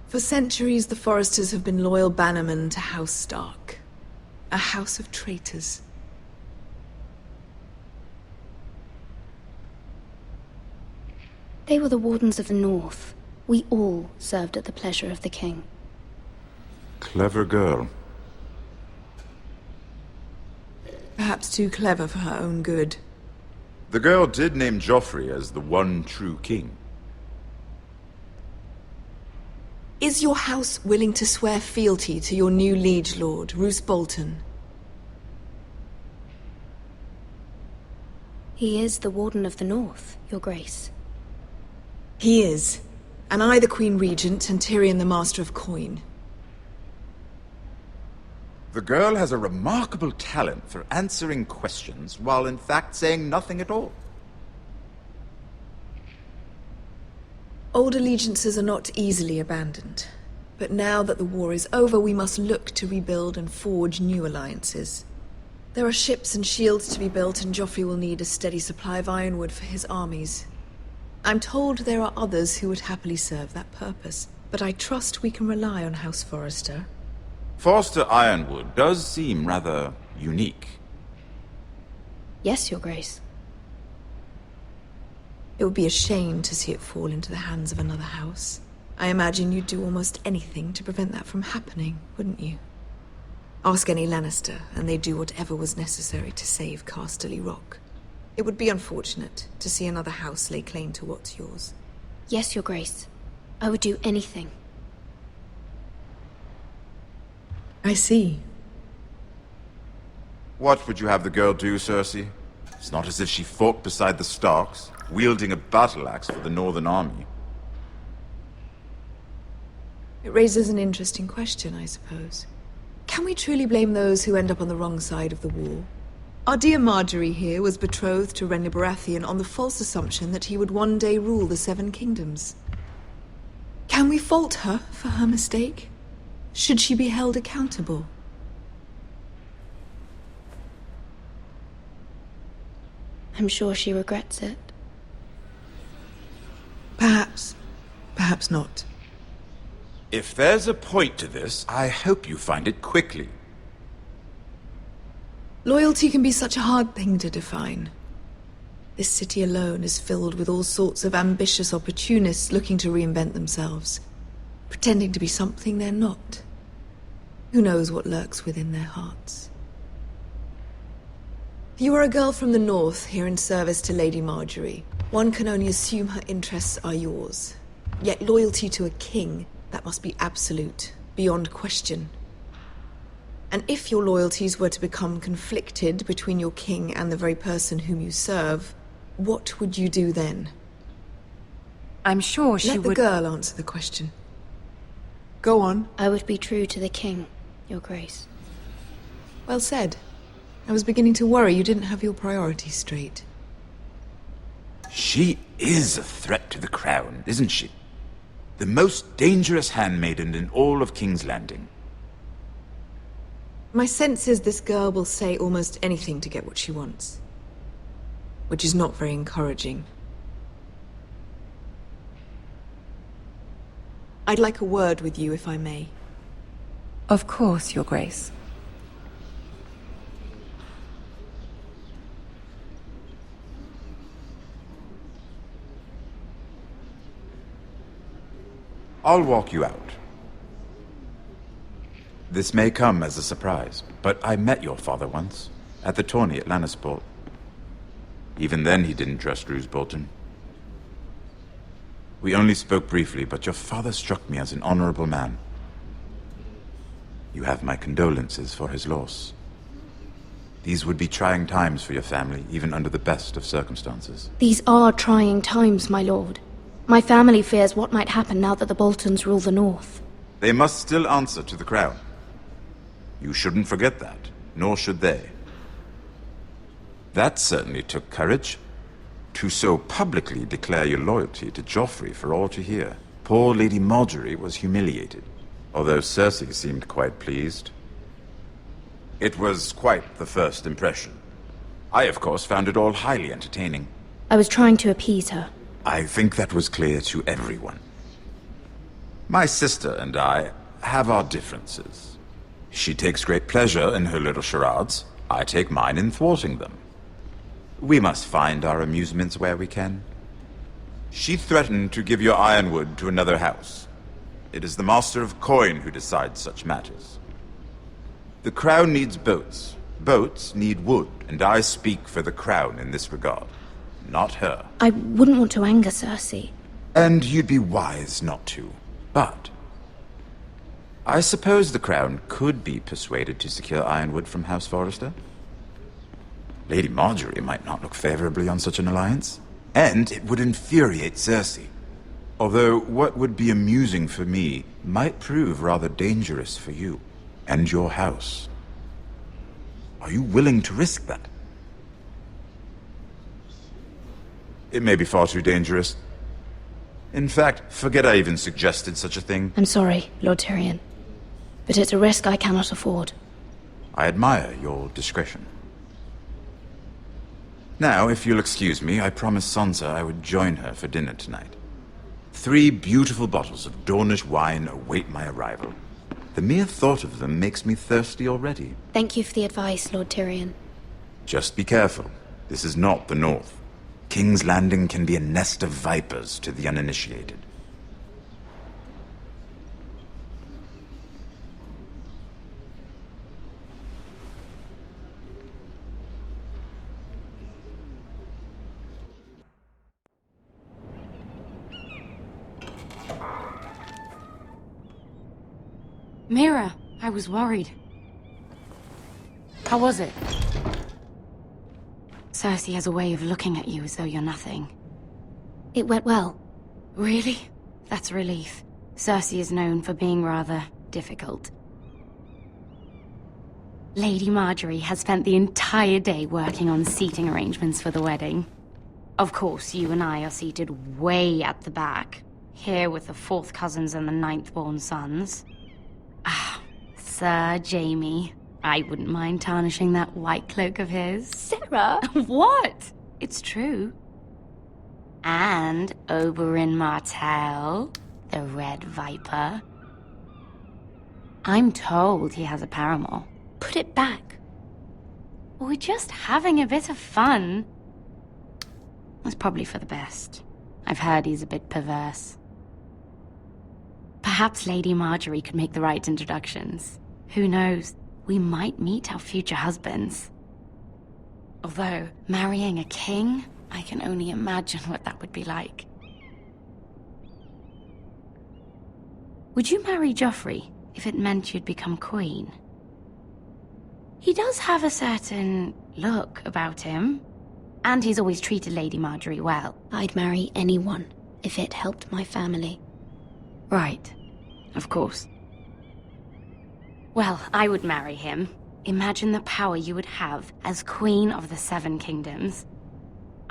For centuries, the Forresters have been loyal bannermen to House Stark. A house of traitors. They were the Wardens of the North. We all served at the pleasure of the king. Clever girl. Perhaps too clever for her own good. The girl did name Joffrey as the one true king. Is your house willing to swear fealty to your new liege lord, Roose Bolton? He is the Warden of the North, Your Grace. He is. And I the Queen Regent, and Tyrion the Master of Coin. The girl has a remarkable talent for answering questions while in fact saying nothing at all. Old allegiances are not easily abandoned. But now that the war is over, we must look to rebuild and forge new alliances. There are ships and shields to be built, and Joffrey will need a steady supply of ironwood for his armies. I'm told there are others who would happily serve that purpose, but I trust we can rely on House Forrester. Forster Ironwood does seem rather unique. Yes, Your Grace. It would be a shame to see it fall into the hands of another house. I imagine you'd do almost anything to prevent that from happening, wouldn't you? Ask any Lannister, and they'd do whatever was necessary to save Casterly Rock. It would be unfortunate to see another house lay claim to what's yours. Yes, Your Grace. I would do anything. I see. What would you have the girl do, Cersei? It's not as if she fought beside the Starks, wielding a battle axe for the Northern Army. It raises an interesting question, I suppose. Can we truly blame those who end up on the wrong side of the war? Our dear Marjorie here was betrothed to Renly Baratheon on the false assumption that he would one day rule the Seven Kingdoms. Can we fault her for her mistake? Should she be held accountable? I'm sure she regrets it. Perhaps. Perhaps not. If there's a point to this, I hope you find it quickly. Loyalty can be such a hard thing to define. This city alone is filled with all sorts of ambitious opportunists looking to reinvent themselves, pretending to be something they're not. Who knows what lurks within their hearts? You are a girl from the north, here in service to Lady Marjorie. One can only assume her interests are yours. Yet loyalty to a king, that must be absolute, beyond question. And if your loyalties were to become conflicted between your king and the very person whom you serve, what would you do then? I'm sure she would... Let the girl answer the question. Go on. I would be true to the king, Your Grace. Well said. I was beginning to worry you didn't have your priorities straight. She is a threat to the crown, isn't she? The most dangerous handmaiden in all of King's Landing. My sense is this girl will say almost anything to get what she wants. Which is not very encouraging. I'd like a word with you, if I may. Of course, Your Grace. I'll walk you out. This may come as a surprise, but I met your father once, at the tourney at Lannisport. Even then he didn't trust Roose Bolton. We only spoke briefly, but your father struck me as an honorable man. You have my condolences for his loss. These would be trying times for your family, even under the best of circumstances. These are trying times, my lord. My family fears what might happen now that the Boltons rule the North. They must still answer to the crown. You shouldn't forget that, nor should they. That certainly took courage. To so publicly declare your loyalty to Joffrey for all to hear. Poor Lady Margaery was humiliated, although Cersei seemed quite pleased. It was quite the first impression. I, of course, found it all highly entertaining. I was trying to appease her. I think that was clear to everyone. My sister and I have our differences. She takes great pleasure in her little charades. I take mine in thwarting them. We must find our amusements where we can. She threatened to give your ironwood to another house. It is the Master of Coin who decides such matters. The crown needs boats. Boats need wood, and I speak for the crown in this regard, not her. I wouldn't want to anger Cersei. And you'd be wise not to. But I suppose the crown could be persuaded to secure ironwood from House Forrester. Lady Margaery might not look favorably on such an alliance, and it would infuriate Cersei. Although what would be amusing for me might prove rather dangerous for you and your house. Are you willing to risk that? It may be far too dangerous. In fact, forget I even suggested such a thing. I'm sorry, Lord Tyrion, but it's a risk I cannot afford. I admire your discretion. Now, if you'll excuse me, I promised Sansa I would join her for dinner tonight. 3 beautiful bottles of Dornish wine await my arrival. The mere thought of them makes me thirsty already. Thank you for the advice, Lord Tyrion. Just be careful. This is not the North. King's Landing can be a nest of vipers to the uninitiated. Mira, I was worried. How was it? Cersei has a way of looking at you as though you're nothing. It went well. Really? That's a relief. Cersei is known for being rather difficult. Lady Margaery has spent the entire day working on seating arrangements for the wedding. Of course, you and I are seated way at the back, here with the 4th cousins and the 9th-born sons. Ah, Sir Jaime. I wouldn't mind tarnishing that white cloak of his. Sarah! What? It's true. And Oberyn Martell, the Red Viper. I'm told he has a paramour. Put it back. We're just having a bit of fun. It's probably for the best. I've heard he's a bit perverse. Perhaps Lady Margaery could make the right introductions. Who knows? We might meet our future husbands. Although, marrying a king, I can only imagine what that would be like. Would you marry Joffrey if it meant you'd become queen? He does have a certain look about him, and he's always treated Lady Margaery well. I'd marry anyone if it helped my family. Right. Of course. Well, I would marry him. Imagine the power you would have as Queen of the 7 Kingdoms.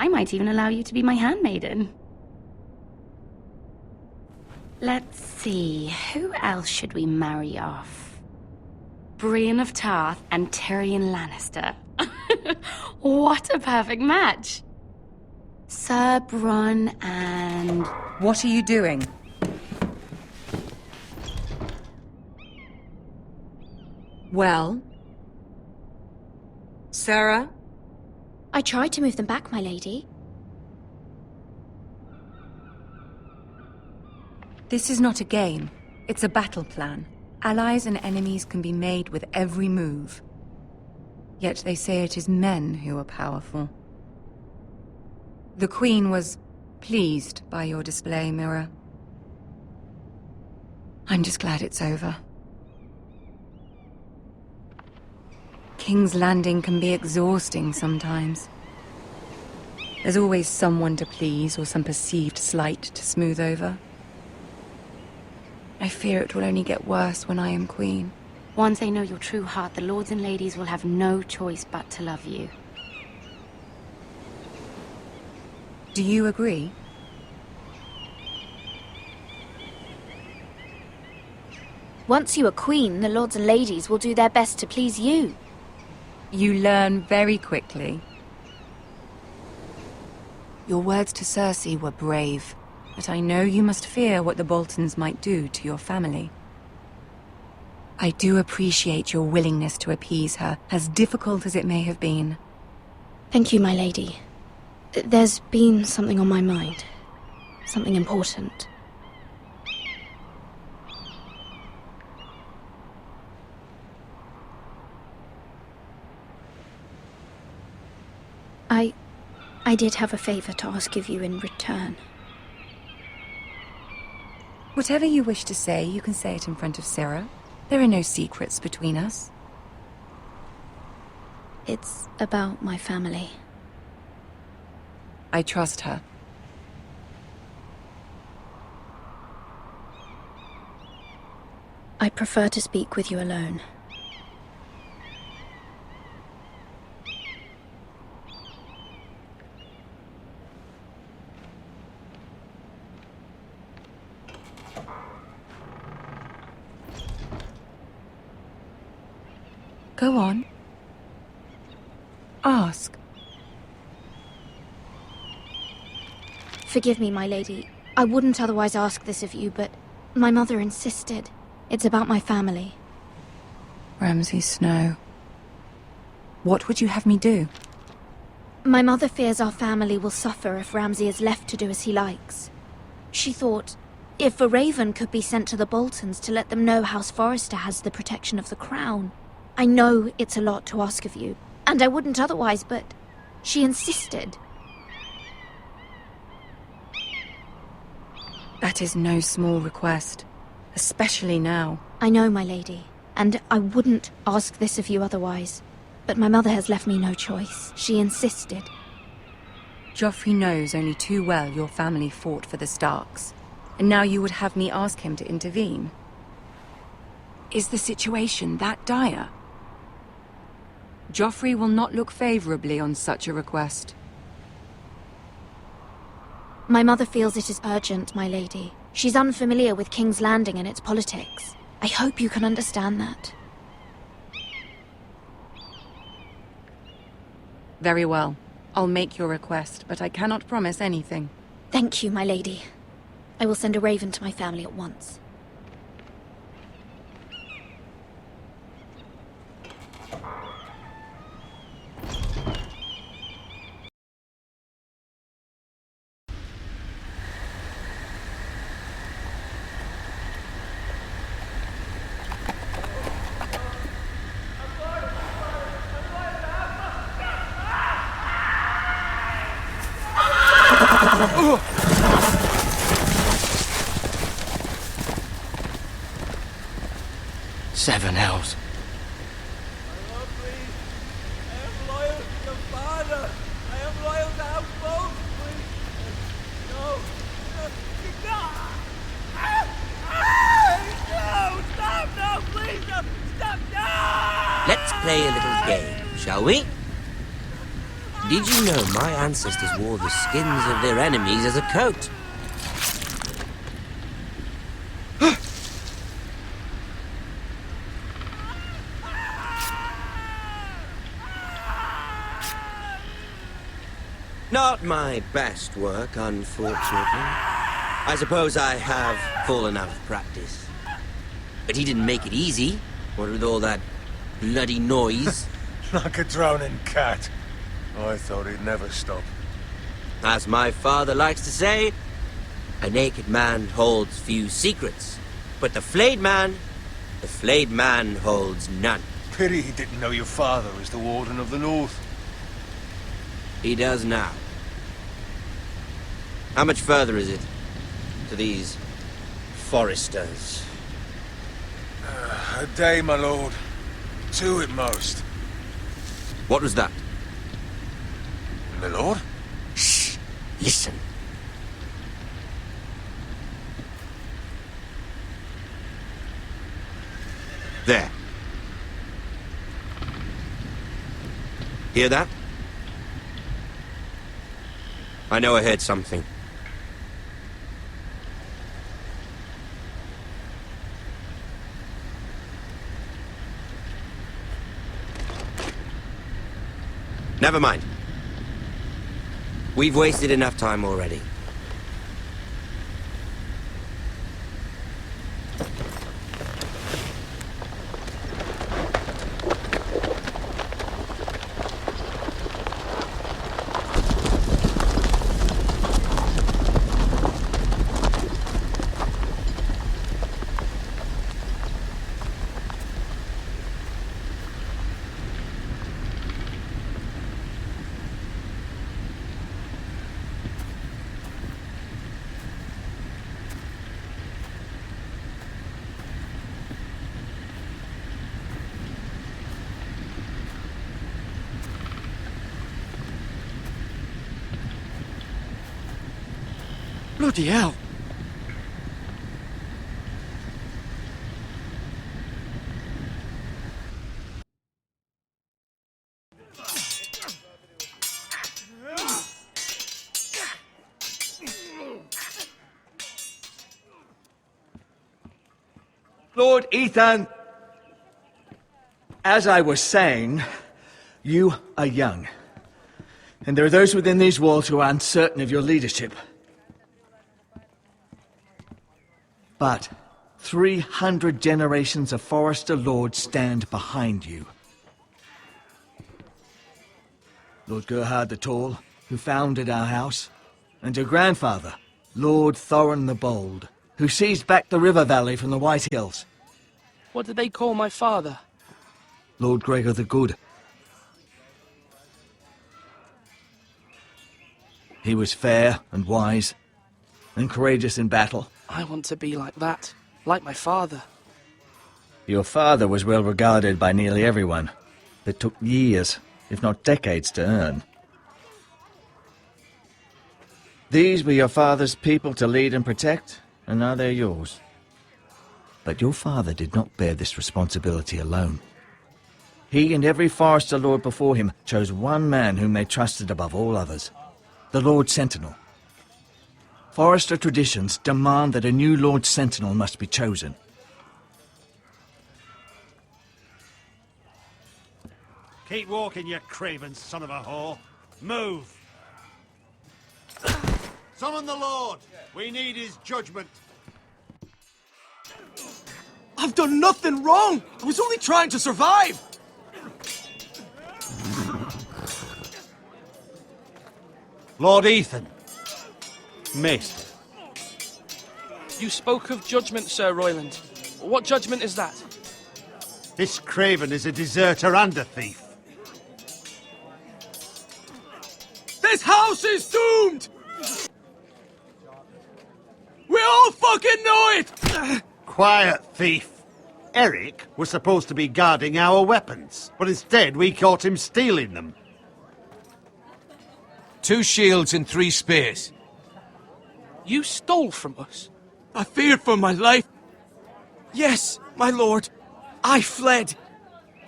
I might even allow you to be my handmaiden. Let's see, who else should we marry off? Brienne of Tarth and Tyrion Lannister. What a perfect match! Sir Bronn and... What are you doing? Well? Sarah? I tried to move them back, my lady. This is not a game. It's a battle plan. Allies and enemies can be made with every move. Yet they say it is men who are powerful. The Queen was pleased by your display, Mira. I'm just glad it's over. King's Landing can be exhausting sometimes. There's always someone to please or some perceived slight to smooth over. I fear it will only get worse when I am queen. Once they know your true heart, the lords and ladies will have no choice but to love you. Do you agree? Once you are queen, the lords and ladies will do their best to please you. You learn very quickly. Your words to Cersei were brave, but I know you must fear what the Boltons might do to your family. I do appreciate your willingness to appease her, as difficult as it may have been. Thank you, my lady. There's been something on my mind. Something important. I did have a favor to ask of you in return. Whatever you wish to say, you can say it in front of Sarah. There are no secrets between us. It's about my family. I trust her. I prefer to speak with you alone. Go on. Ask. Forgive me, my lady. I wouldn't otherwise ask this of you, but my mother insisted. It's about my family. Ramsay Snow. What would you have me do? My mother fears our family will suffer if Ramsay is left to do as he likes. She thought, if a raven could be sent to the Boltons to let them know House Forrester has the protection of the crown. I know it's a lot to ask of you, and I wouldn't otherwise, but she insisted. That is no small request, especially now. I know, my lady, and I wouldn't ask this of you otherwise, but my mother has left me no choice. She insisted. Joffrey knows only too well your family fought for the Starks, and now you would have me ask him to intervene. Is the situation that dire? Joffrey will not look favorably on such a request. My mother feels it is urgent, my lady. She's unfamiliar with King's Landing and its politics. I hope you can understand that. Very well. I'll make your request, but I cannot promise anything. Thank you, my lady. I will send a raven to my family at once. Seven hells. Let's play a little game, shall we? Did you know my ancestors wore the skins of their enemies as a coat? Not my best work, unfortunately. I suppose I have fallen out of practice. But he didn't make it easy, what with all that bloody noise. Like a drowning cat. I thought he'd never stop. As my father likes to say, a naked man holds few secrets, but the flayed man The flayed man holds none. Pity he didn't know your father was the Warden of the North. He does now. How much further is it to these Forresters? A day, my lord. 2 at most. What was that? My lord? Shh! Listen. There. Hear that? I know I heard something. Never mind. We've wasted enough time already. Bloody hell! Lord Ethan! As I was saying, you are young. And there are those within these walls who are uncertain of your leadership. But 300 generations of Forrester lords stand behind you. Lord Gerhard the Tall, who founded our house, and your grandfather, Lord Thorin the Bold, who seized back the river valley from the White Hills. What did they call my father? Lord Gregor the Good. He was fair and wise, and courageous in battle. I want to be like that, like my father. Your father was well regarded by nearly everyone. It took years, if not decades, to earn. These were your father's people to lead and protect, and now they're yours. But your father did not bear this responsibility alone. He and every Forrester lord before him chose one man whom they trusted above all others, the Lord Sentinel. Forrester traditions demand that a new Lord Sentinel must be chosen. Keep walking, you craven son of a whore. Move! Summon the Lord! We need his judgment. I've done nothing wrong! I was only trying to survive! Lord Ethan. Missed. You spoke of judgment, Sir Royland. What judgment is that? This craven is a deserter and a thief. This house is doomed! We all fucking know it! Quiet, thief. Eric was supposed to be guarding our weapons, but instead we caught him stealing them. 2 shields and 3 spears. You stole from us? I feared for my life. Yes, my lord. I fled.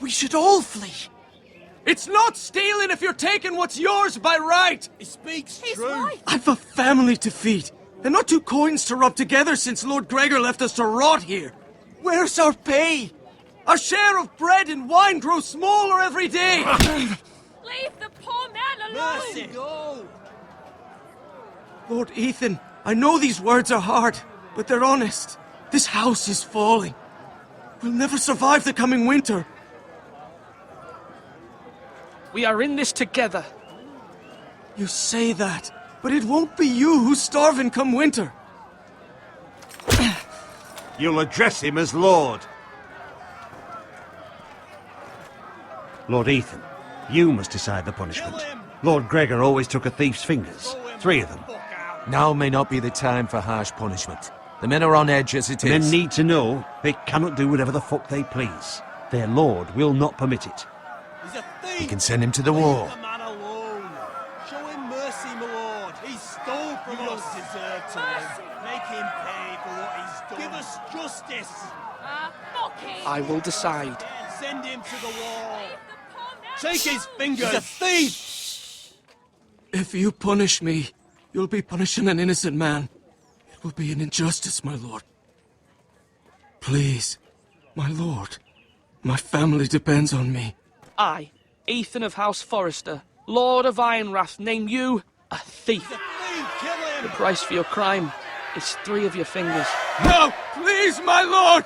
We should all flee. It's not stealing if you're taking what's yours by right. He speaks true. I've a family to feed, and not 2 coins to rub together since Lord Gregor left us to rot here. Where's our pay? Our share of bread and wine grows smaller every day. Leave the poor man alone! Mercy, no! Lord Ethan, I know these words are hard, but they're honest. This house is falling. We'll never survive the coming winter. We are in this together. You say that, but it won't be you who's starving come winter. You'll address him as Lord. Lord Ethan, you must decide the punishment. Lord Gregor always took a thief's fingers. 3 of them. Now may not be the time for harsh punishment. The men are on edge as it The is. men need to know they cannot do whatever the fuck they please. Their lord will not permit it. He's a thief! We can send him to the wall. Leave the man alone. Show him mercy, my lord. He stole from us. You don't deserve to live. Make him pay for what he's done. Give us justice. I will decide. Send him to the wall. Take his fingers. He's a thief! If you punish me, you'll be punishing an innocent man. It will be an injustice, my lord. Please, my lord. My family depends on me. I, Ethan of House Forrester, Lord of Ironrath, name you a thief. The price for your crime is 3 of your fingers. No! Please, my lord!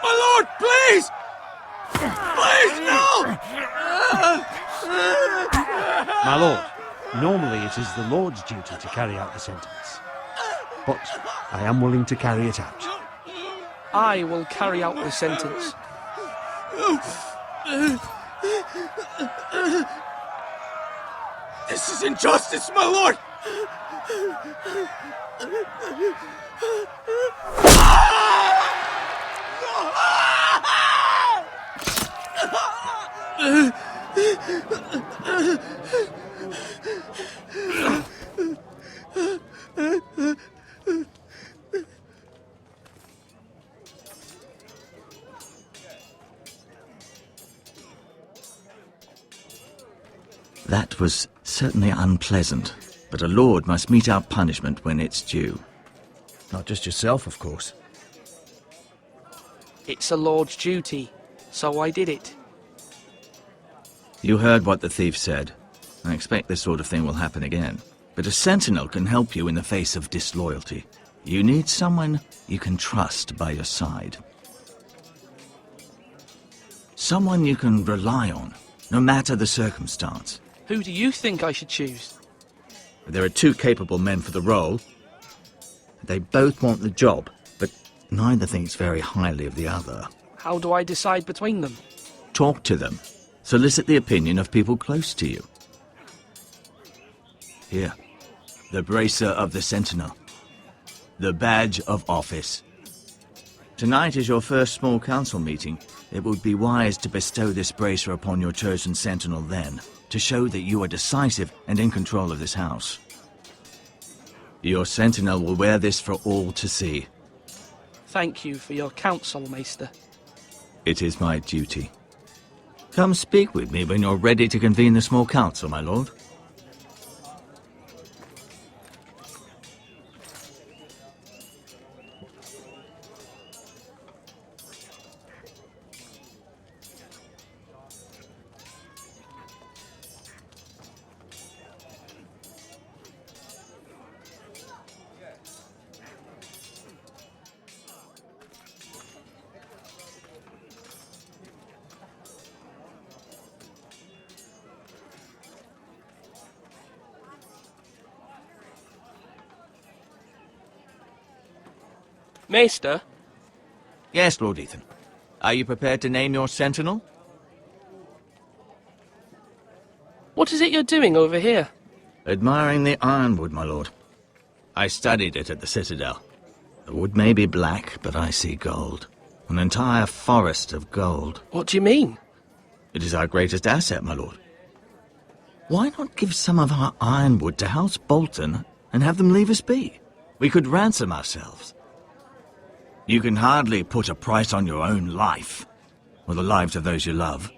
My lord, please! Please, no! My lord, normally it is the Lord's duty to carry out the sentence. But I am willing to carry it out. I will carry out the sentence. This is injustice, my lord! That was certainly unpleasant, but a lord must mete out punishment when it's due. Not just yourself, of course. It's a lord's duty, so I did it. You heard what the thief said. I expect this sort of thing will happen again. But a sentinel can help you in the face of disloyalty. You need someone you can trust by your side. Someone you can rely on, no matter the circumstance. Who do you think I should choose? There are 2 capable men for the role. They both want the job, but neither thinks very highly of the other. How do I decide between them? Talk to them. Solicit the opinion of people close to you. Here, the bracer of the Sentinel. The badge of office. Tonight is your first small council meeting. It would be wise to bestow this bracer upon your chosen Sentinel then, to show that you are decisive and in control of this house. Your Sentinel will wear this for all to see. Thank you for your counsel, Maester. It is my duty. Come speak with me when you're ready to convene the small council, my lord. Maester? Yes, Lord Ethan. Are you prepared to name your sentinel? What is it you're doing over here? Admiring the ironwood, my lord. I studied it at the Citadel. The wood may be black, but I see gold. An entire forest of gold. What do you mean? It is our greatest asset, my lord. Why not give some of our ironwood to House Bolton and have them leave us be? We could ransom ourselves. You can hardly put a price on your own life, or the lives of those you love.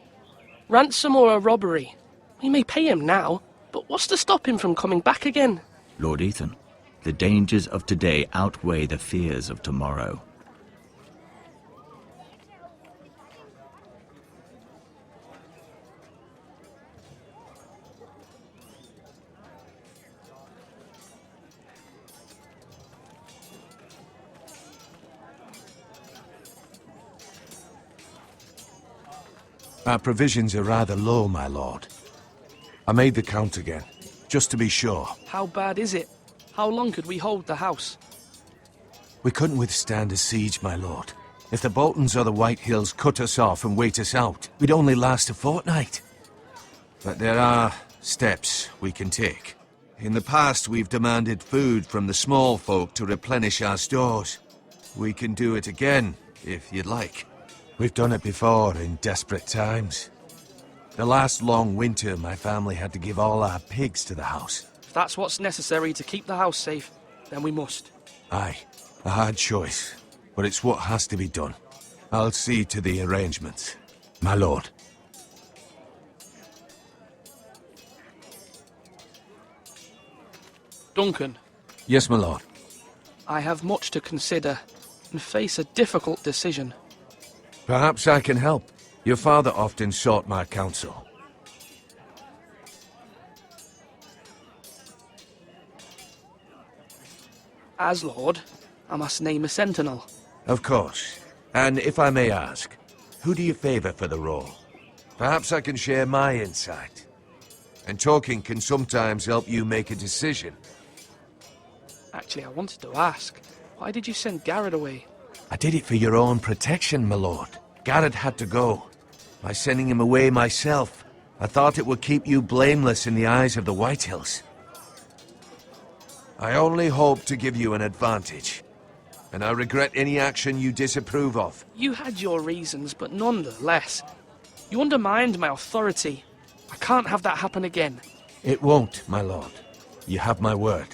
Ransom or a robbery? We may pay him now, but what's to stop him from coming back again? Lord Ethan, the dangers of today outweigh the fears of tomorrow. Our provisions are rather low, my lord. I made the count again, just to be sure. How bad is it? How long could we hold the house? We couldn't withstand a siege, my lord. If the Boltons or the White Hills cut us off and wait us out, we'd only last a fortnight. But there are steps we can take. In the past, we've demanded food from the small folk to replenish our stores. We can do it again, if you'd like. We've done it before in desperate times. The last long winter, my family had to give all our pigs to the house. If that's what's necessary to keep the house safe, then we must. Aye, a hard choice, but it's what has to be done. I'll see to the arrangements, my lord. Duncan. Yes, my lord. I have much to consider and face a difficult decision. Perhaps I can help. Your father often sought my counsel. As Lord, I must name a sentinel. Of course. And if I may ask, who do you favor for the role? Perhaps I can share my insight. And talking can sometimes help you make a decision. Actually, I wanted to ask, why did you send Garrett away? I did it for your own protection, my lord. Garrett had to go. By sending him away myself, I thought it would keep you blameless in the eyes of the White Hills. I only hope to give you an advantage, and I regret any action you disapprove of. You had your reasons, but nonetheless, you undermined my authority. I can't have that happen again. It won't, my lord. You have my word.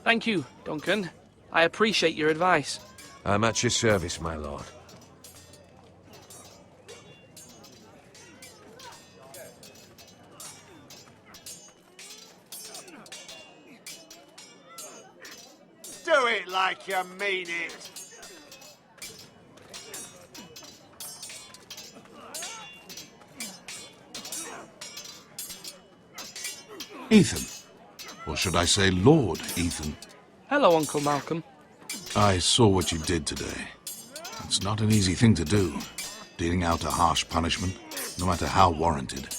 Thank you, Duncan. I appreciate your advice. I'm at your service, my lord. Do it like you mean it. Ethan. Or should I say Lord Ethan? Hello, Uncle Malcolm. I saw what you did today. It's not an easy thing to do, dealing out a harsh punishment, no matter how warranted.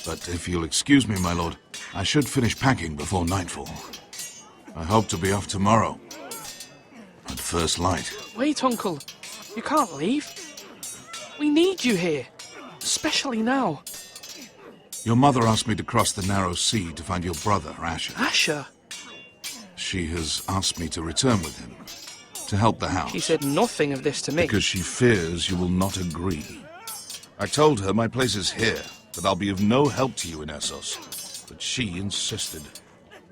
But if you'll excuse me, my lord, I should finish packing before nightfall. I hope to be off tomorrow. At first light. Wait, Uncle. You can't leave. We need you here. Especially now. Your mother asked me to cross the narrow sea to find your brother, Asher. Asher? She has asked me to return with him, to help the house. She said nothing of this to me. Because she fears you will not agree. I told her my place is here, that I'll be of no help to you in Essos. But she insisted.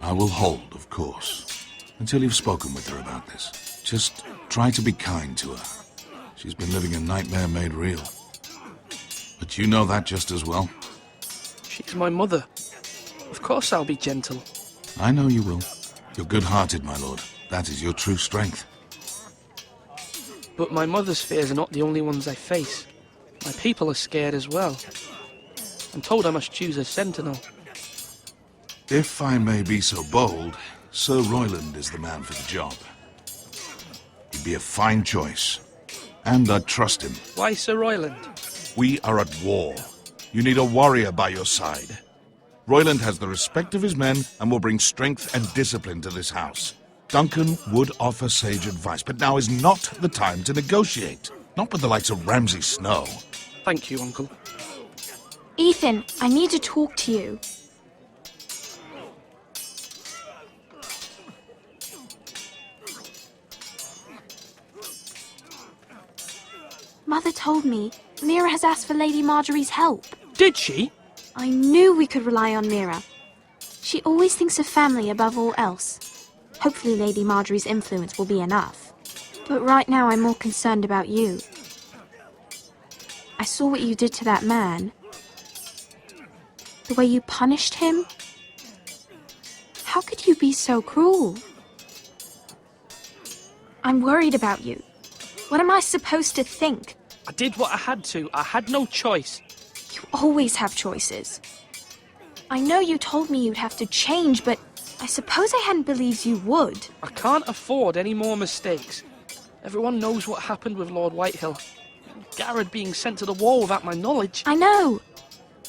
I will hold, of course, until you've spoken with her about this. Just try to be kind to her. She's been living a nightmare made real. But you know that just as well. She's my mother. Of course I'll be gentle. I know you will. You're good-hearted, my lord. That is your true strength. But my mother's fears are not the only ones I face. My people are scared as well. I'm told I must choose a sentinel. If I may be so bold, Sir Royland is the man for the job. He'd be a fine choice. And I'd trust him. Why Sir Royland? We are at war. You need a warrior by your side. Royland has the respect of his men and will bring strength and discipline to this house. Duncan would offer sage advice, but now is not the time to negotiate. Not with the likes of Ramsay Snow. Thank you, Uncle. Ethan, I need to talk to you. Mother told me Mira has asked for Lady Marjorie's help. Did she? I knew we could rely on Mira. She always thinks of family above all else. Hopefully Lady Marjorie's influence will be enough. But right now I'm more concerned about you. I saw what you did to that man. The way you punished him. How could you be so cruel? I'm worried about you. What am I supposed to think? I did what I had to. I had no choice. You always have choices. I know you told me you'd have to change, but I suppose I hadn't believed you would. I can't afford any more mistakes. Everyone knows what happened with Lord Whitehill. Garrett being sent to the war without my knowledge. I know.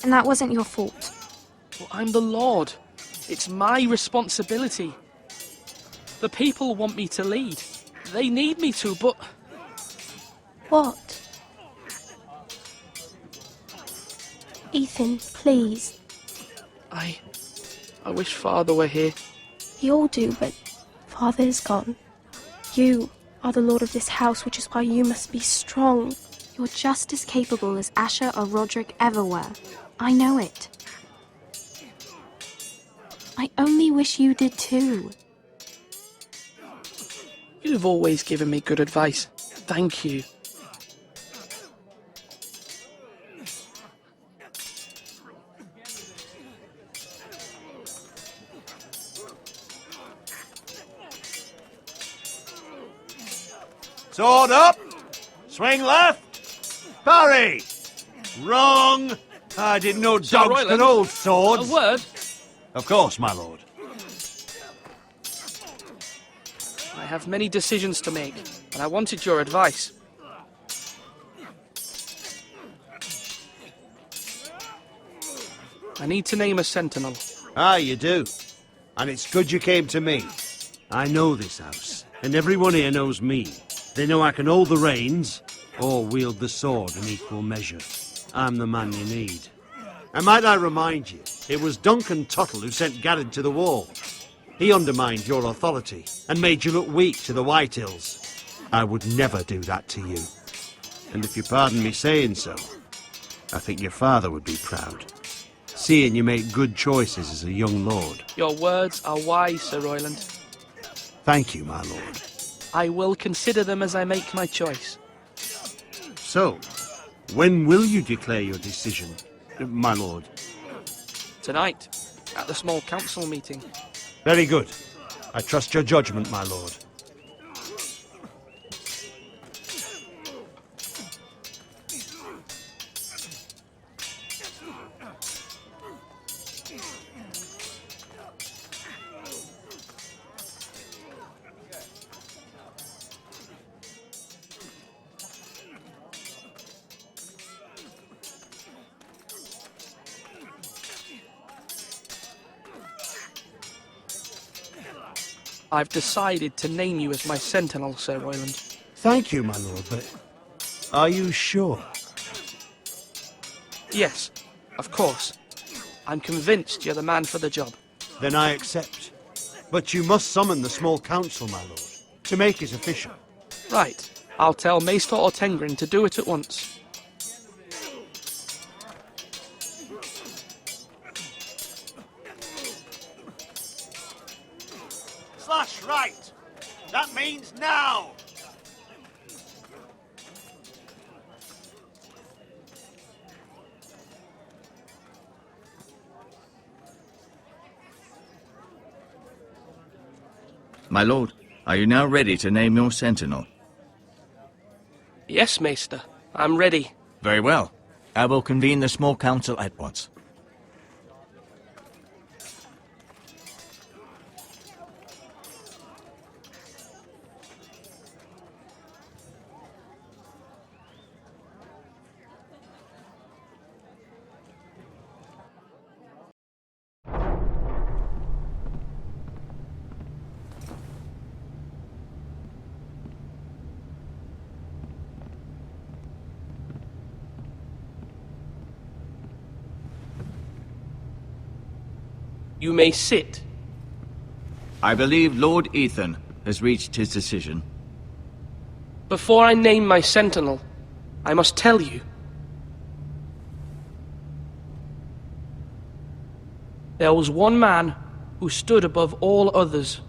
And that wasn't your fault. Well, I'm the Lord. It's my responsibility. The people want me to lead. They need me to, but... What? Ethan, please. I wish Father were here. We all do, but Father is gone. You are the lord of this house, which is why you must be strong. You're just as capable as Asher or Roderick ever were. I know it. I only wish you did too. You've always given me good advice. Thank you. Sword up! Swing left! Parry! Wrong! I didn't know Sir dogs Royland, could hold swords. A word? Of course, my lord. I have many decisions to make, and I wanted your advice. I need to name a sentinel. Ah, you do. And it's good you came to me. I know this house, and everyone here knows me. They know I can hold the reins, or wield the sword in equal measure. I'm the man you need. And might I remind you, it was Duncan Tuttle who sent Garrett to the wall. He undermined your authority, and made you look weak to the White Hills. I would never do that to you. And if you pardon me saying so, I think your father would be proud. Seeing you make good choices as a young lord. Your words are wise, Sir Royland. Thank you, my lord. I will consider them as I make my choice. So, when will you declare your decision, my lord? Tonight, at the small council meeting. Very good. I trust your judgment, my lord. I've decided to name you as my sentinel, Sir Royland. Thank you, my lord, but are you sure? Yes, of course. I'm convinced you're the man for the job. Then I accept. But you must summon the small council, my lord, to make it official. Right. I'll tell Maester Ortengrin to do it at once. Slash right! That means now! My lord, are you now ready to name your sentinel? Yes, Maester. I'm ready. Very well. I will convene the small council at once. You may sit. I believe Lord Ethan has reached his decision. Before I name my sentinel, I must tell you. There was one man who stood above all others.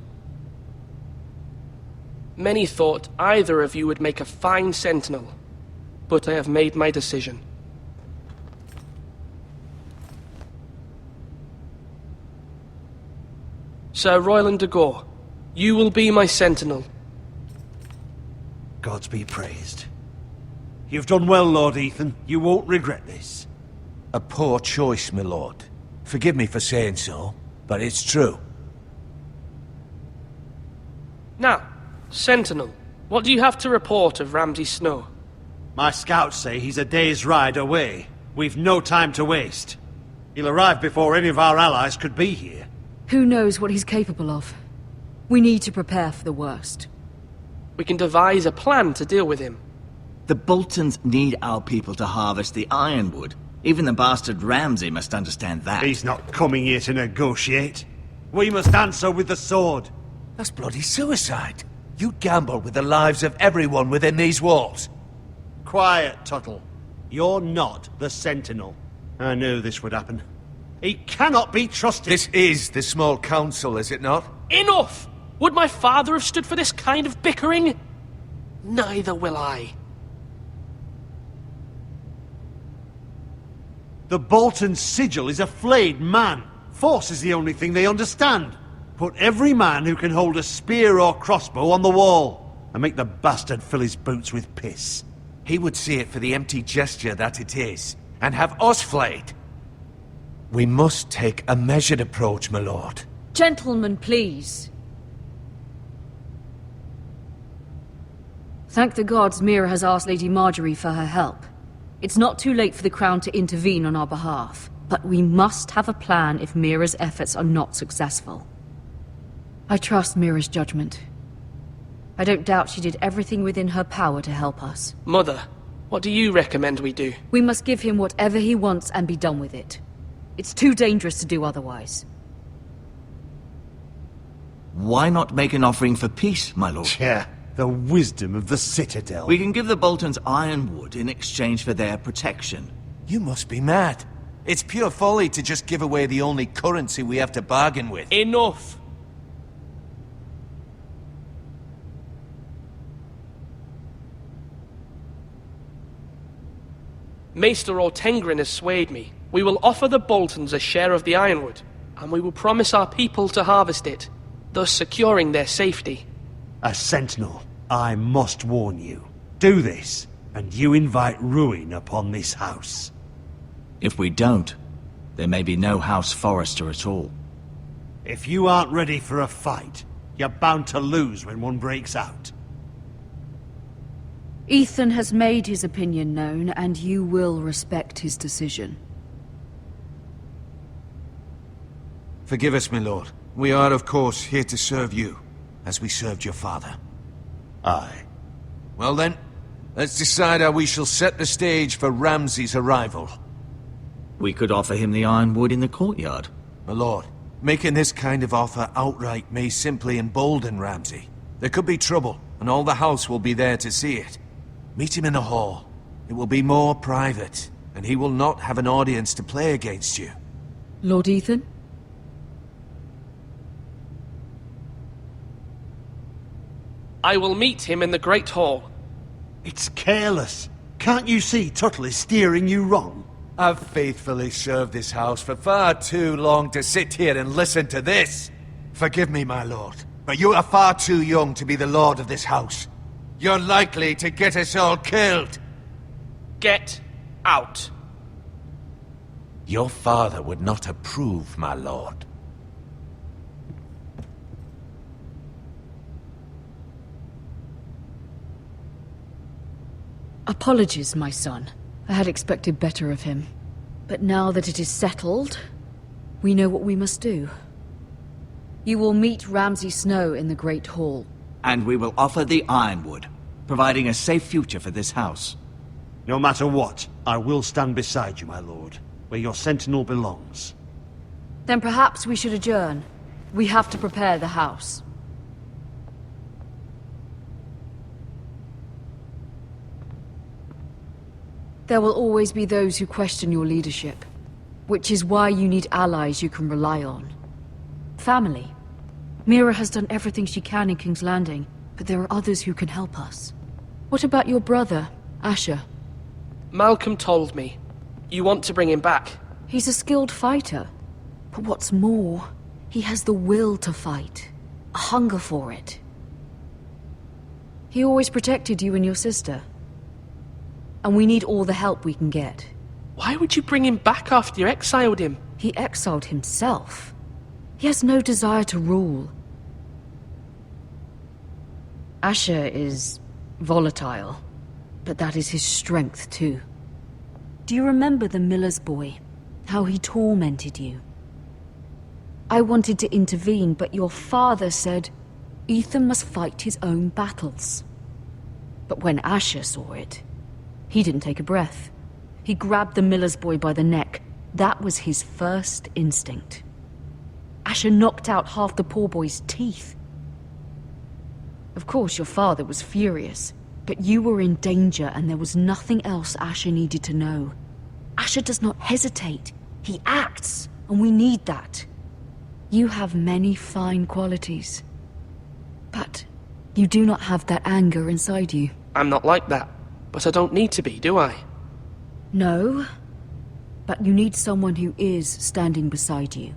Many thought either of you would make a fine sentinel, but I have made my decision. Sir Royland de Gore, you will be my sentinel. Gods be praised. You've done well, Lord Ethan. You won't regret this. A poor choice, my lord. Forgive me for saying so, but it's true. Now, sentinel, what do you have to report of Ramsay Snow? My scouts say he's a day's ride away. We've no time to waste. He'll arrive before any of our allies could be here. Who knows what he's capable of? We need to prepare for the worst. We can devise a plan to deal with him. The Boltons need our people to harvest the ironwood. Even the bastard Ramsay must understand that. He's not coming here to negotiate. We must answer with the sword. That's bloody suicide. You gamble with the lives of everyone within these walls. Quiet, Tuttle. You're not the Sentinel. I knew this would happen. He cannot be trusted. This is the small council, is it not? Enough! Would my father have stood for this kind of bickering? Neither will I. The Bolton sigil is a flayed man. Force is the only thing they understand. Put every man who can hold a spear or crossbow on the wall, and make the bastard fill his boots with piss. He would see it for the empty gesture that it is, and have us flayed. We must take a measured approach, my lord. Gentlemen, please. Thank the gods Mira has asked Lady Marjorie for her help. It's not too late for the Crown to intervene on our behalf, but we must have a plan if Mira's efforts are not successful. I trust Mira's judgment. I don't doubt she did everything within her power to help us. Mother, what do you recommend we do? We must give him whatever he wants and be done with it. It's too dangerous to do otherwise. Why not make an offering for peace, my lord? Yeah, the wisdom of the Citadel. We can give the Boltons ironwood in exchange for their protection. You must be mad. It's pure folly to just give away the only currency we have to bargain with. Enough! Maester Ortengrin has swayed me. We will offer the Boltons a share of the ironwood, and we will promise our people to harvest it, thus securing their safety. A sentinel, I must warn you. Do this, and you invite ruin upon this house. If we don't, there may be no House Forrester at all. If you aren't ready for a fight, you're bound to lose when one breaks out. Ethan has made his opinion known, and you will respect his decision. Forgive us, my lord. We are, of course, here to serve you, as we served your father. Aye. Well then, let's decide how we shall set the stage for Ramsay's arrival. We could offer him the ironwood in the courtyard. My lord, making this kind of offer outright may simply embolden Ramsay. There could be trouble, and all the house will be there to see it. Meet him in the hall. It will be more private, and he will not have an audience to play against you. Lord Ethan? I will meet him in the Great Hall. It's careless. Can't you see Tuttle is steering you wrong? I've faithfully served this house for far too long to sit here and listen to this. Forgive me, my lord, but you are far too young to be the lord of this house. You're likely to get us all killed. Get out. Your father would not approve, my lord. Apologies, my son. I had expected better of him. But now that it is settled, we know what we must do. You will meet Ramsay Snow in the Great Hall. And we will offer the ironwood, providing a safe future for this house. No matter what, I will stand beside you, my lord, where your sentinel belongs. Then perhaps we should adjourn. We have to prepare the house. There will always be those who question your leadership, which is why you need allies you can rely on. Family. Mira has done everything she can in King's Landing, but there are others who can help us. What about your brother, Asher? Malcolm told me. You want to bring him back? He's a skilled fighter. But what's more, he has the will to fight. A hunger for it. He always protected you and your sister. And we need all the help we can get. Why would you bring him back after you exiled him? He exiled himself. He has no desire to rule. Asher is volatile, but that is his strength too. Do you remember the miller's boy? How he tormented you? I wanted to intervene, but your father said, Ethan must fight his own battles. But when Asher saw it, he didn't take a breath. He grabbed the miller's boy by the neck. That was his first instinct. Asher knocked out half the poor boy's teeth. Of course, your father was furious, but you were in danger and there was nothing else Asher needed to know. Asher does not hesitate. He acts, and we need that. You have many fine qualities, but you do not have that anger inside you. I'm not like that, but I don't need to be, do I? No, but you need someone who is standing beside you.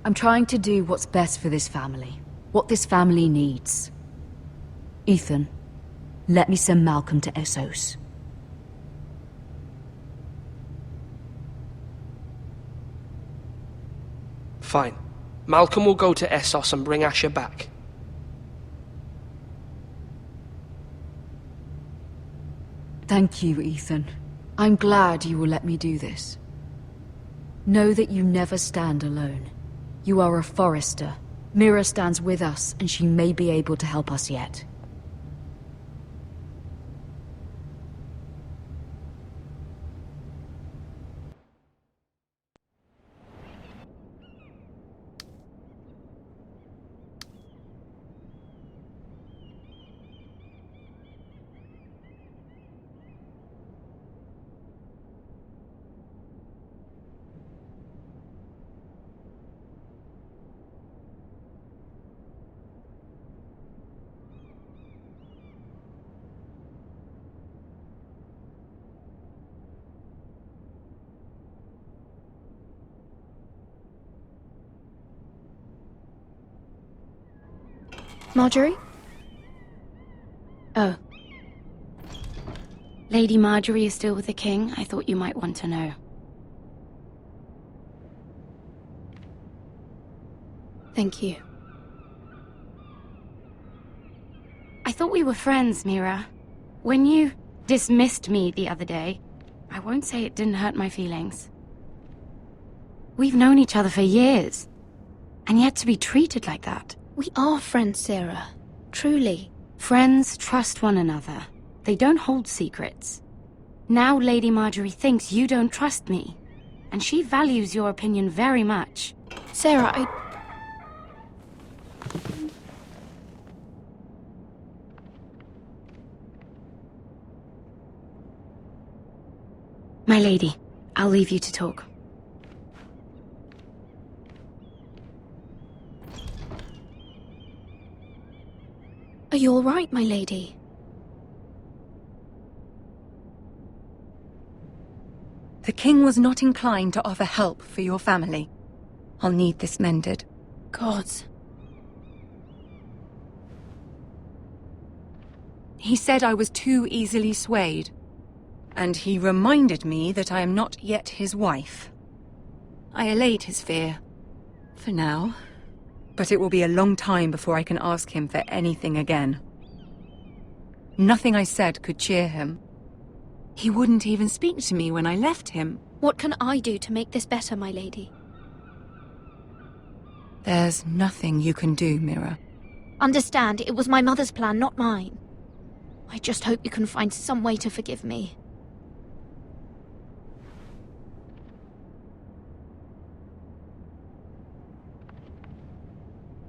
I'm trying to do what's best for this family, what this family needs. Ethan, let me send Malcolm to Essos. Fine. Malcolm will go to Essos and bring Asher back. Thank you, Ethan. I'm glad you will let me do this. Know that you never stand alone. You are a Forrester. Mira stands with us, and she may be able to help us yet. Marjorie? Oh. Lady Marjorie is still with the king. I thought you might want to know. Thank you. I thought we were friends, Mira. When you dismissed me the other day, I won't say it didn't hurt my feelings. We've known each other for years, and yet to be treated like that. We are friends, Sarah. Truly. Friends trust one another. They don't hold secrets. Now Lady Marjorie thinks you don't trust me, and she values your opinion very much. Sarah, My lady, I'll leave you to talk. Are you all right, my lady? The king was not inclined to offer help for your family. I'll need this mended. Gods. He said I was too easily swayed. And he reminded me that I am not yet his wife. I allayed his fear. For now. But it will be a long time before I can ask him for anything again. Nothing I said could cheer him. He wouldn't even speak to me when I left him. What can I do to make this better, my lady? There's nothing you can do, Mira. Understand, it was my mother's plan, not mine. I just hope you can find some way to forgive me.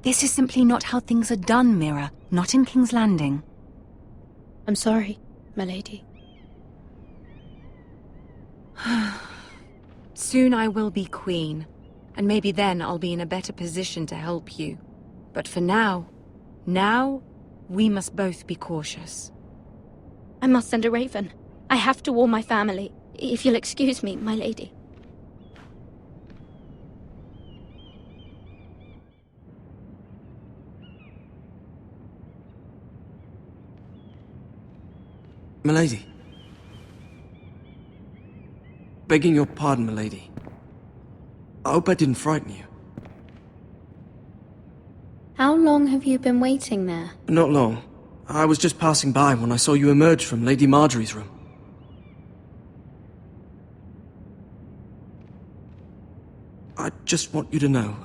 This is simply not how things are done, Mira. Not in King's Landing. I'm sorry, my lady. Soon I will be queen, and maybe then I'll be in a better position to help you. But for now, we must both be cautious. I must send a raven. I have to warn my family. If you'll excuse me, my lady. Milady. Begging your pardon, milady. I hope I didn't frighten you. How long have you been waiting there? Not long. I was just passing by when I saw you emerge from Lady Marjorie's room. I just want you to know,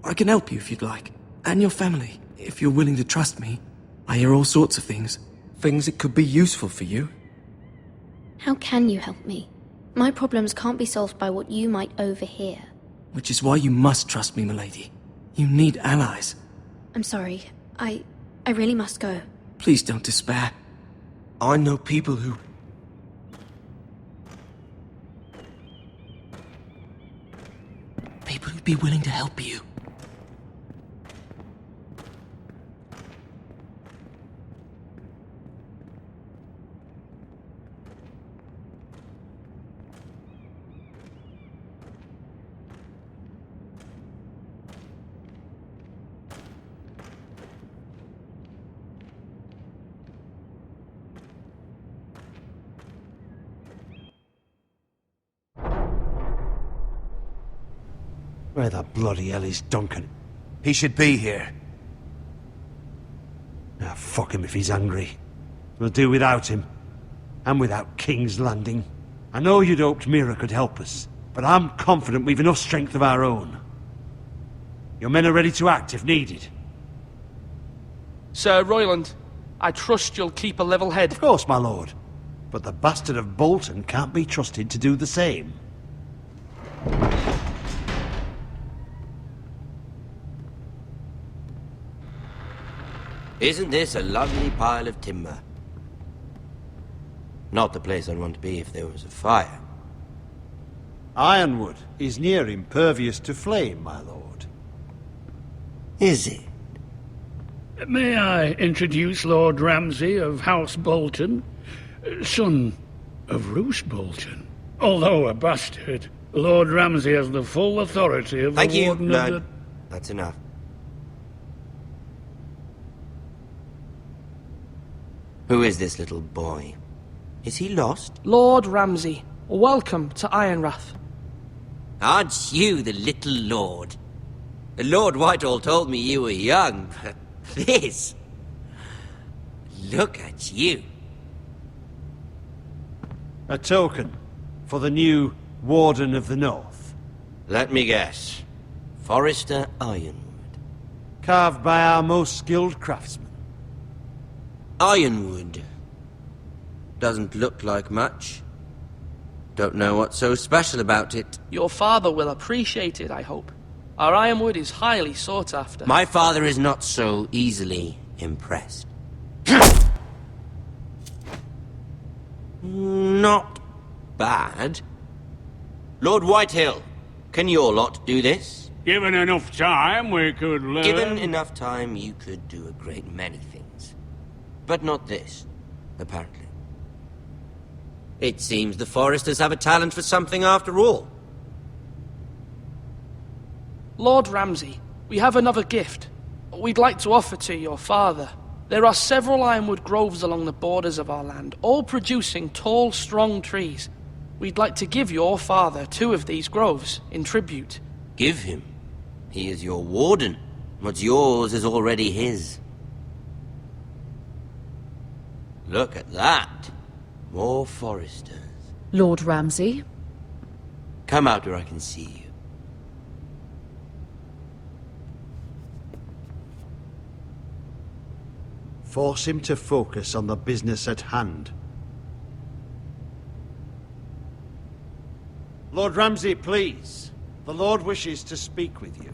I can help you if you'd like. And your family, if you're willing to trust me. I hear all sorts of things. Things that could be useful for you. How can you help me? My problems can't be solved by what you might overhear. Which is why you must trust me, milady. You need allies. I'm sorry. I really must go. Please don't despair. I know people who... People who'd be willing to help you. Where the bloody hell is Duncan? He should be here. Ah, fuck him if he's hungry. We'll do without him. And without King's Landing. I know you'd hoped Mira could help us, but I'm confident we've enough strength of our own. Your men are ready to act if needed. Sir Royland, I trust you'll keep a level head. Of course, my lord. But the bastard of Bolton can't be trusted to do the same. Isn't this a lovely pile of timber? Not the place I'd want to be if there was a fire. Ironwood is near impervious to flame, my lord. Is it? May I introduce Lord Ramsay of House Bolton, son of Roose Bolton? Although a bastard, Lord Ramsay has the full authority of Thank the you, Warden lad. of the... That's enough. Who is this little boy? Is he lost? Lord Ramsay, welcome to Ironrath. Aren't you the little lord? Lord Whitehall told me you were young, but this... Look at you. A token for the new Warden of the North. Let me guess. Forrester Ironwood. Carved by our most skilled craftsmen. Ironwood. Doesn't look like much. Don't know what's so special about it. Your father will appreciate it, I hope. Our ironwood is highly sought after. My father is not so easily impressed. Not bad. Lord Whitehill, can your lot do this? Given enough time, we could learn... Given enough time, you could do a great many things. But not this, apparently. It seems the Forresters have a talent for something after all. Lord Ramsay, we have another gift. We'd like to offer to your father. There are several ironwood groves along the borders of our land, all producing tall, strong trees. We'd like to give your father 2 of these groves in tribute. Give him? He is your warden. What's yours is already his. Look at that. More Forresters. Lord Ramsay? Come out where I can see you. Force him to focus on the business at hand. Lord Ramsay, please. The Lord wishes to speak with you.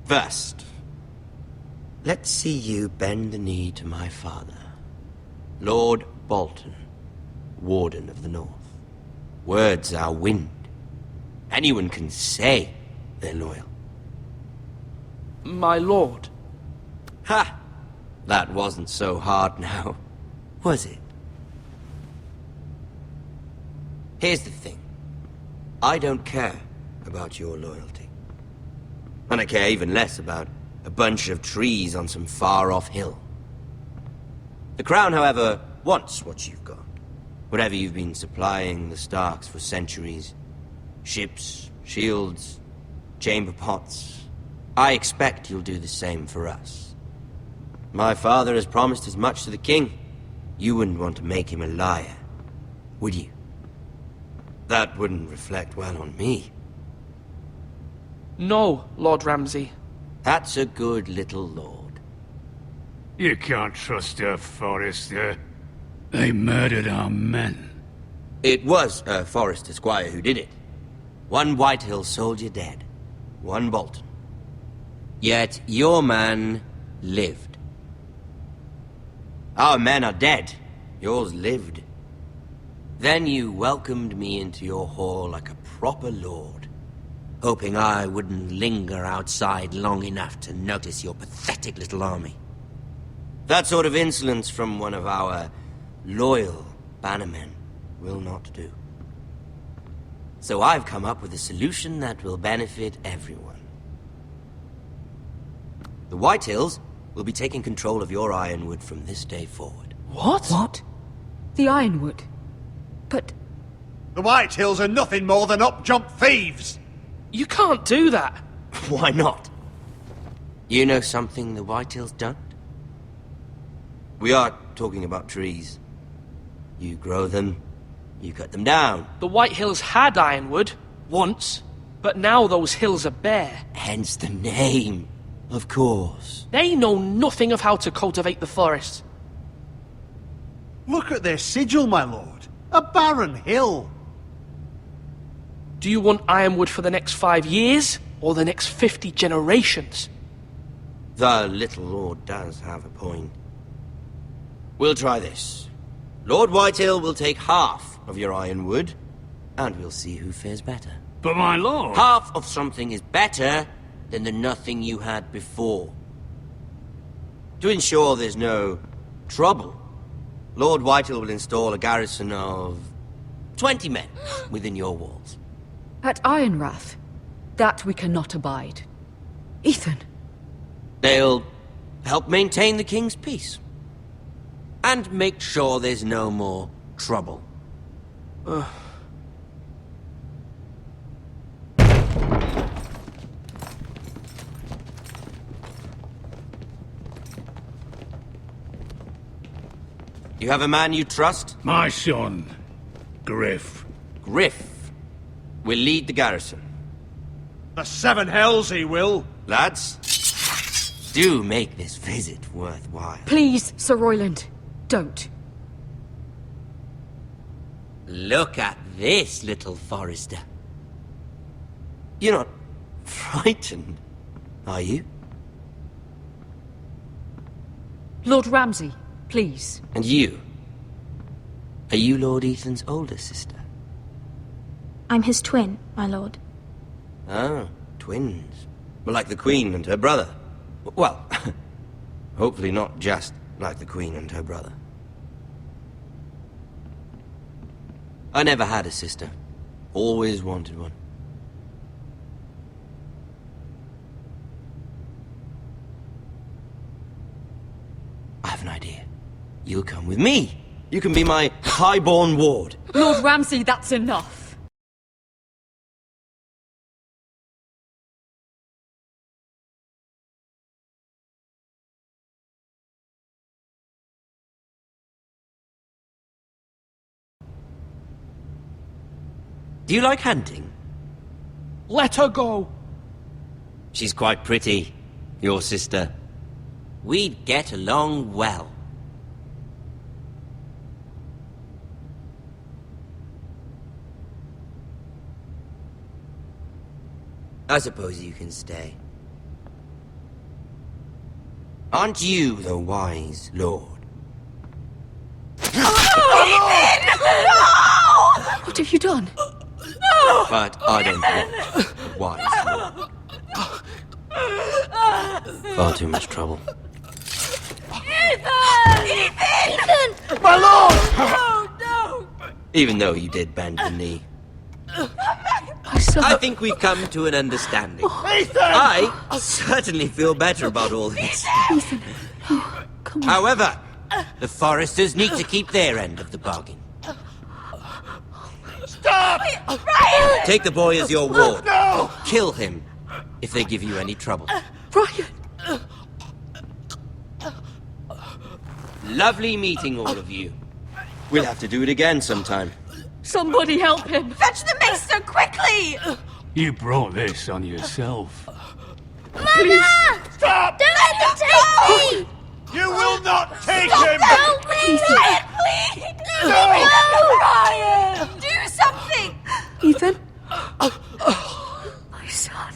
First, let's see you bend the knee to my father, Lord Bolton, Warden of the North. Words are wind. Anyone can say they're loyal. My lord. Ha! That wasn't so hard now, was it? Here's the thing. I don't care about your loyalty. And I care even less about a bunch of trees on some far-off hill. The Crown, however, wants what you've got. Whatever you've been supplying the Starks for centuries. Ships, shields, chamber pots. I expect you'll do the same for us. My father has promised as much to the king. You wouldn't want to make him a liar, would you? That wouldn't reflect well on me. No, Lord Ramsay. That's a good little lord. You can't trust her, Forrester. They murdered our men. It was a Forrester squire who did it. One Whitehill soldier dead. One Bolton. Yet your man lived. Our men are dead. Yours lived. Then you welcomed me into your hall like a proper lord, hoping I wouldn't linger outside long enough to notice your pathetic little army. That sort of insolence from one of our loyal bannermen will not do. So I've come up with a solution that will benefit everyone. The Whitehills will be taking control of your ironwood from this day forward. What? What? The ironwood? But... The Whitehills are nothing more than up-jump thieves! You can't do that! Why not? You know something the Whitehills don't? We are talking about trees. You grow them, you cut them down. The Whitehills had ironwood, once, but now those hills are bare. Hence the name, of course. They know nothing of how to cultivate the forest. Look at their sigil, my lord. A barren hill. Do you want ironwood for the next 5 years, or the next 50 generations? The little lord does have a point. We'll try this. Lord Whitehill will take half of your ironwood, and we'll see who fares better. But my lord... Half of something is better than the nothing you had before. To ensure there's no trouble, Lord Whitehill will install a garrison of 20 men within your walls. At Ironrath? That we cannot abide. Ethan! They'll help maintain the king's peace. And make sure there's no more trouble. You have a man you trust? My son, Griff. Griff will lead the garrison. The seven hells he will. Lads, do make this visit worthwhile. Please, Sir Royland, don't. Look at this, little Forrester. You're not frightened, are you? Lord Ramsay, please. And you? Are you Lord Ethan's older sister? I'm his twin, my lord. Oh, twins. Well, like the Queen and her brother. Well, hopefully not just like the Queen and her brother. I never had a sister. Always wanted one. I have an idea. You'll come with me. You can be my highborn ward. Lord Ramsay, that's enough. Do you like hunting? Let her go! She's quite pretty, your sister. We'd get along well. I suppose you can stay. Aren't you the wise lord? What have you done? But I don't want the wise lord. Far too much trouble. Ethan! My lord! Oh, no! Even though you did bend the knee. My son... I think we've come to an understanding. Ethan! I certainly feel better about all this. Ethan, no, come on. However, the Forresters need to keep their end of the bargain. Stop! Brian! Take the boy as your ward. No! Kill him if they give you any trouble. Brian! Lovely meeting all of you. We'll have to do it again sometime. Somebody help him! Fetch the maester, quickly! You brought this on yourself. Mother! Stop! Don't let them take me! You will not take him! Help me! Ryan, please! No! Ryan! Do something! Ethan? My son.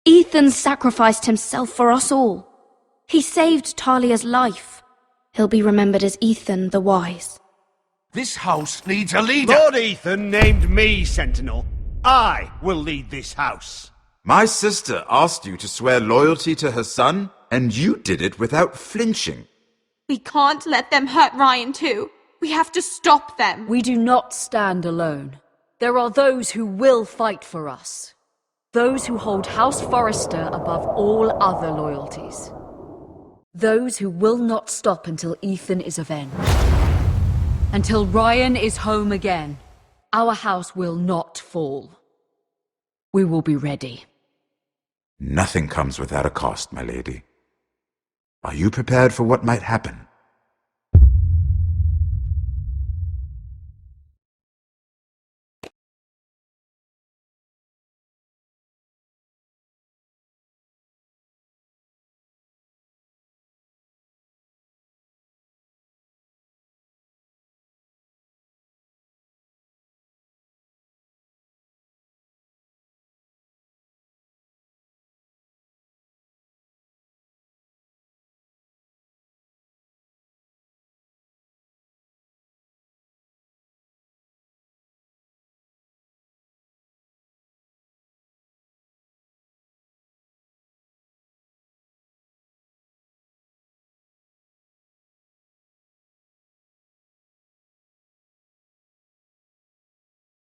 Ethan sacrificed himself for us all. He saved Talia's life. He'll be remembered as Ethan the Wise. This house needs a leader! Lord Ethan named me Sentinel. I will lead this house. My sister asked you to swear loyalty to her son, and you did it without flinching. We can't let them hurt Ryan too. We have to stop them. We do not stand alone. There are those who will fight for us. Those who hold House Forrester above all other loyalties. Those who will not stop until Ethan is avenged. Until Ryan is home again, our house will not fall. We will be ready. Nothing comes without a cost, my lady. Are you prepared for what might happen?